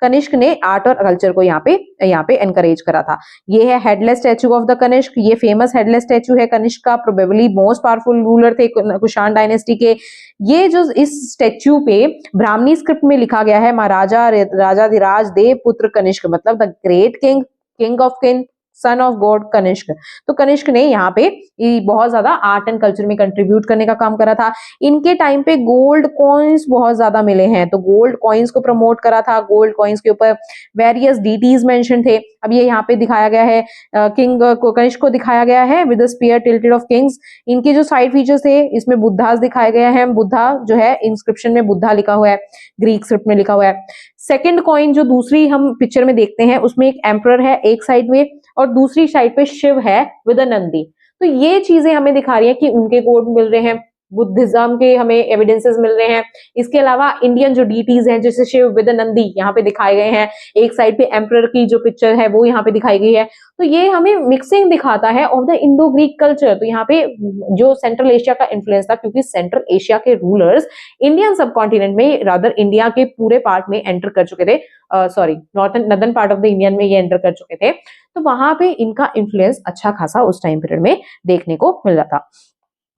कनिष्क ने आर्ट और कल्चर को यहाँ पे एनकरेज करा था। ये है headless statue of the Kanishka. ये फेमस हेडलेस स्टैचू है कनिष्क का, प्रोबेबली मोस्ट पावरफुल रूलर थे कुषाण डायनेस्टी के। ये जो इस स्टैचू पे ब्राह्मणी स्क्रिप्ट में लिखा गया है महाराजा राजाधिराज देव पुत्र कनिष्क, मतलब the great king of king, son of god Kanishka. तो कनिष्क ने यहाँ पे बहुत ज्यादा आर्ट एंड कल्चर में कंट्रीब्यूट करने का काम करा था। इनके टाइम पे गोल्ड कॉइन्स बहुत ज्यादा मिले हैं, तो गोल्ड कॉइन्स को प्रमोट करा था। गोल्ड कॉइन्स के ऊपर वेरियस डीटीज मेंशन थे। अब ये यहाँ पे दिखाया गया है किंग को, कनिष्क को दिखाया गया है with the spear tilted of kings. इनके जो साइड फीचर्स थे इसमें बुद्धास दिखाए गए हैं। बुद्धा जो है इंस्क्रिप्शन में बुद्धा लिखा हुआ है, ग्रीक स्क्रिप्ट में लिखा हुआ है। सेकंड कॉइन जो दूसरी हम पिक्चर में देखते हैं उसमें एक एम्परर है एक साइड में, और दूसरी साइड पे शिव है विद अ नंदी। तो ये चीजें हमें दिखा रही है कि उनके कोड मिल रहे हैं, बुद्धिज्म के हमें एविडेंसेस मिल रहे हैं। इसके अलावा इंडियन जो डीटीज हैं जैसे शिव विद्यानंदी यहाँ पे दिखाए गए हैं, एक साइड पे एम्परर की जो पिक्चर है वो यहाँ पे दिखाई गई है। तो ये हमें मिक्सिंग दिखाता है of the Indo Greek culture. तो यहाँ पे जो सेंट्रल एशिया का इन्फ्लुएंस था, क्योंकि सेंट्रल एशिया के रूलर्स इंडियन सब कॉन्टिनेंट में, रादर इंडिया के पूरे पार्ट में एंटर कर चुके थे, sorry northern part of the Indian में ये एंटर कर चुके थे। तो वहां पे इनका इन्फ्लुएंस अच्छा खासा उस टाइम पीरियड में देखने को मिल रहा था।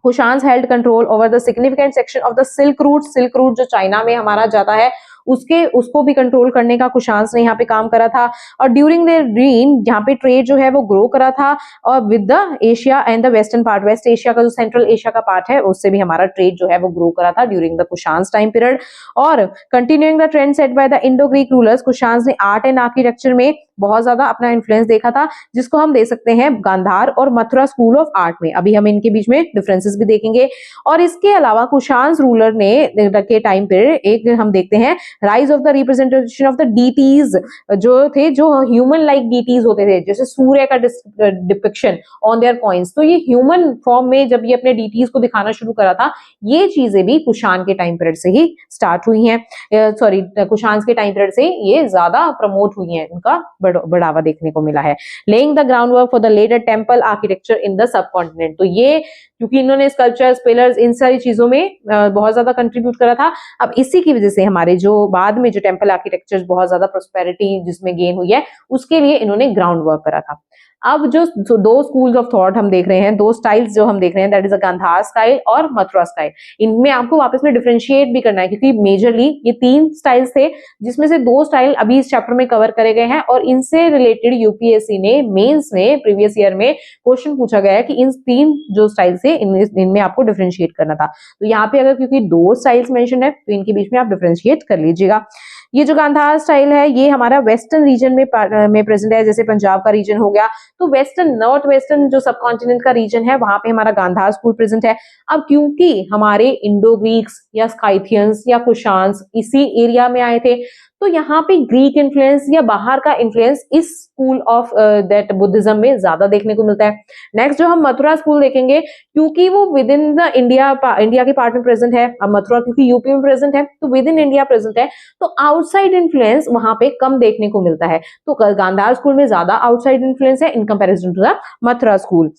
Kushans held control over the significant section of the silk route जो चाइना में हमारा जाता है उसको भी कंट्रोल करने का कुशान्स ने यहाँ पे काम करा था। और ड्यूरिंग देयर रीन यहाँ पे ट्रेड जो है वो ग्रो करा था, और with the Asia and the western part, west Asia का जो सेंट्रल एशिया का पार्ट है उससे भी हमारा ट्रेड जो है वो ग्रो करा था during the Kushans time period. और continuing the trend set by the Indo Greek rulers, Kushans ने आर्ट एंड आर्किटेक्चर में बहुत ज्यादा अपना इन्फ्लुएंस देखा था, जिसको हम दे सकते हैं गांधार और मथुरा स्कूल ऑफ आर्ट में। अभी हम इनके बीच में डिफरेंसेस भी देखेंगे। और इसके अलावा कुशान्स रूलर ने के टाइम पीरियड एक हम देखते हैं rise of the representation of the deities जो थे, जो ह्यूमन लाइक डीटीज होते थे, जैसे सूर्य का डिपिक्शन ऑन देयर कॉइन्स। तो ये ह्यूमन फॉर्म में जब ये अपने डीटीज को दिखाना शुरू करा था, ये चीजें भी कुशान के टाइम पीरियड से ही स्टार्ट हुई हैं, सॉरी कुशान्स के टाइम पीरियड से ये ज्यादा प्रमोट हुई हैं, उनका बढ़ावा देखने को मिला है। Laying the groundwork for the later temple architecture in the subcontinent. तो ये क्योंकि इन्होंने स्कल्पचर्स, पिलर्स, इन सारी चीजों में बहुत ज्यादा कंट्रीब्यूट करा था। अब इसी की वजह से हमारे जो बाद में जो टेम्पल आर्किटेक्चर बहुत ज्यादा प्रोस्पेरिटी जिसमें गेन हुई है, उसके लिए इन्होंने ग्राउंड वर्क करा था। अब जो दो स्कूल्स ऑफ थॉट हम देख रहे हैं, दो स्टाइल्स जो हम देख रहे हैं, that is a Gandhara style और मथुरा स्टाइल। इनमें आपको वापस में डिफरेंशिएट भी करना है, क्योंकि मेजरली ये 3 स्टाइल्स थे, जिसमें से 2 स्टाइल अभी इस चैप्टर में कवर करे गए हैं। और इनसे रिलेटेड यूपीएससी ने मेंस में प्रीवियस ईयर में क्वेश्चन पूछा गया है कि इन 3 जो स्टाइल से इनमें आपको डिफरेंशिएट करना था। तो यहाँ पे अगर क्योंकि 2 स्टाइल्स मेंशन है, तो इनके बीच में आप डिफरेंशिएट कर लीजिएगा। ये जो गांधार स्टाइल है ये हमारा वेस्टर्न रीजन में प्रेजेंट है, जैसे पंजाब का रीजन हो गया। तो वेस्टर्न, नॉर्थ वेस्टर्न जो सब कॉन्टिनेंट का रीजन है, वहां पे हमारा गांधार स्कूल प्रेजेंट है। अब क्योंकि हमारे इंडो ग्रीक्स या स्काइथियंस या कुशान्स इसी एरिया में आए थे, तो यहाँ पे ग्रीक इन्फ्लुएंस या बाहर का इन्फ्लुएंस इस स्कूल ऑफ दैट बुद्धिज्म में ज्यादा देखने को मिलता है। नेक्स्ट जो हम मथुरा स्कूल देखेंगे, क्योंकि वो विद इन द इंडिया के पार्ट में प्रेजेंट है। अब मथुरा क्योंकि यूपी में प्रेजेंट है, तो विद इन इंडिया प्रेजेंट है, तो आउटसाइड इन्फ्लुएंस वहां पे कम देखने को मिलता है। तो गांधार स्कूल में ज्यादा आउटसाइड इन्फ्लुएंस है in comparison to the Mathura school.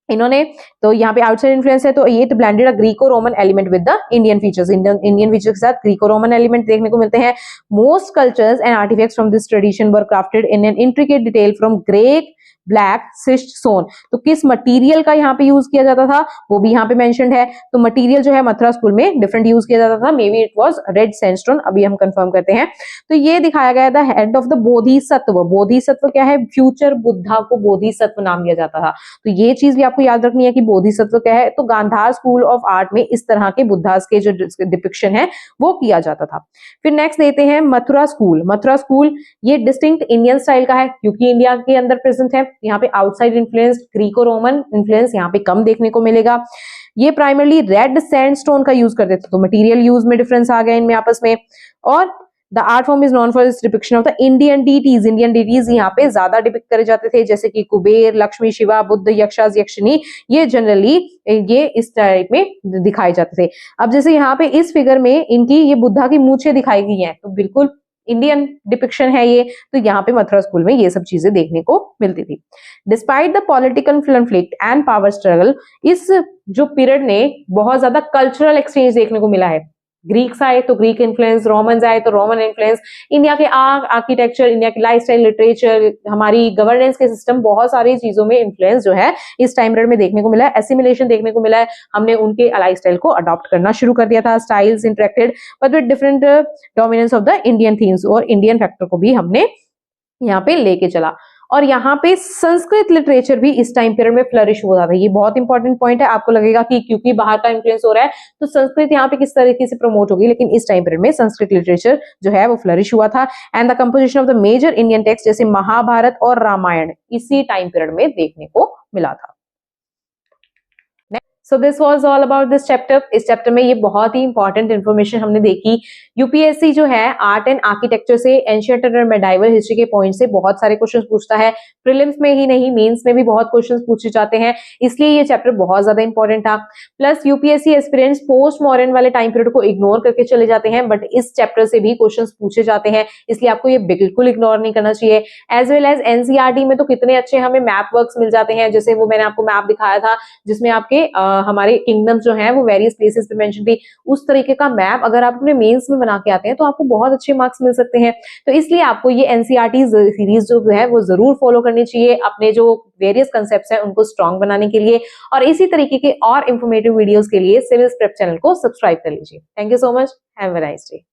इन्होंने तो यहाँ पे आउटसाइड इन्फ्लुएंस है, तो ये blended a Greco Roman element with the Indian features. Indian features के साथ ग्रीको रोमन एलिमेंट देखने को मिलते हैं। Most cultures and artifacts from this tradition were crafted in an intricate detail from grey black schist stone. तो किस material का यहाँ पे यूज किया जाता था वो भी यहाँ पे मेंशन्ड है। तो मटेरियल जो है मथुरा स्कूल में डिफरेंट यूज किया जाता था, may be it was red sandstone, अभी हम कंफर्म करते हैं। तो ये दिखाया गया था head of the Bodhisattva. Bodhisattva क्या है? फ्यूचर बुद्धा को बोधिसत्व नाम दिया जाता था। तो ये चीज भी आपको याद रखनी है कि बोधिसत्व क्या है। तो गांधार स्कूल ऑफ आर्ट में इस तरह के बुद्धास के जो डिपिक्शन है वो किया जाता था। फिर नेक्स्ट देते हैं मथुरा स्कूल। मथुरा स्कूल ये डिस्टिंक्ट इंडियन स्टाइल का है, क्योंकि इंडिया के अंदर प्रेजेंट है। यहाँ पे outside influence, Greco Roman influence यहाँ पे कम देखने को मिलेगा। ये प्राइमरली रेड सैंडस्टोन का यूज करते थे, तो मटेरियल यूज में डिफरेंस आ गया इनमें आपस में। और the art form is known for this depiction of the Indian deities. Indian deities यहाँ पे ज्यादा डिपिक्ट करे जाते थे, जैसे कि कुबेर, लक्ष्मी, शिवा, बुद्ध, यक्षास, यक्षिणी, ये जनरली ये इस टाइप में दिखाए जाते थे। अब जैसे यहाँ पे इस फिगर में इनकी ये बुद्धा की मूछें दिखाई गई हैं, तो बिल्कुल इंडियन डिपिक्शन है ये। तो यहाँ पे मथुरा स्कूल में ये सब चीजें देखने को मिलती थी। Despite the political conflict and power struggle, इस जो पीरियड ने बहुत ज्यादा कल्चरल एक्सचेंज देखने को मिला है। ग्रीक्स आए तो ग्रीक इन्फ्लुएंस, रोमन्स आए तो रोमन इन्फ्लुएंस, इंडिया के आर्किटेक्चर, इंडिया की लाइफस्टाइल, लिटरेचर, हमारी गवर्नेंस के सिस्टम, बहुत सारी चीजों में इन्फ्लुएंस जो है इस टाइम पीरियड में देखने को मिला है। एसिमिलेशन देखने को मिला है, हमने उनके लाइफस्टाइल को अडॉप्ट करना शुरू कर दिया था। Styles interacted but with different dominance of the Indian themes, और इंडियन फैक्टर को भी हमने यहाँ पे लेके चला। और यहाँ पे संस्कृत लिटरेचर भी इस टाइम पीरियड में फ्लरिश हो रहा था। ये बहुत इंपॉर्टेंट पॉइंट है। आपको लगेगा कि क्योंकि बाहर का इन्फ्लुएंस हो रहा है तो संस्कृत यहाँ पे किस तरीके से प्रमोट होगी, लेकिन इस टाइम पीरियड में संस्कृत लिटरेचर जो है वो फ्लरिश हुआ था। And the composition of the major Indian text जैसे महाभारत और रामायण इसी टाइम पीरियड में देखने को मिला था। So this was all about this chapter. इस चैप्टर में ये बहुत ही इंपॉर्टेंट इन्फॉर्मेशन हमने देखी। यूपीएससी जो है आर्ट एंड आर्किटेक्चर से एंशिएंट और मेडाइवल हिस्ट्री के पॉइंट से बहुत सारे क्वेश्चंस पूछता है। प्रीलिम्स में ही नहीं, मेंस में भी बहुत क्वेश्चंस पूछे जाते हैं, इसलिए ये चैप्टर बहुत ज्यादा इंपॉर्टेंट था। Plus UPSC aspirants post modern वाले टाइम पीरियड को इग्नोर करके चले जाते हैं, बट इस चैप्टर से भी क्वेश्चंस पूछे जाते हैं, इसलिए आपको ये बिल्कुल इग्नोर नहीं करना चाहिए। एज वेल एज एनसीईआरटी में तो कितने अच्छे हमें मैप वर्क्स मिल जाते हैं, जैसे वो मैंने आपको मैप दिखाया था जिसमें आपके हमारे किंगडम्स जो है वो वेरियस प्लेसेस पे मेंशन थी। उस तरीके का मैप अगर आप अपने मेंस में बना के आते हैं तो आपको बहुत अच्छे मार्क्स मिल सकते हैं। तो इसलिए आपको ये एनसीईआरटी सीरीज जो है वो जरूर फॉलो करनी चाहिए अपने जो वेरियस कंसेप्ट्स हैं उनको स्ट्रॉन्ग बनाने के लिए। और इसी तरीके के और इंफॉर्मेटिव वीडियोस के लिए सिविल्स प्रेप चैनल को सब्सक्राइब कर लीजिए। Thank you so much, have a nice day.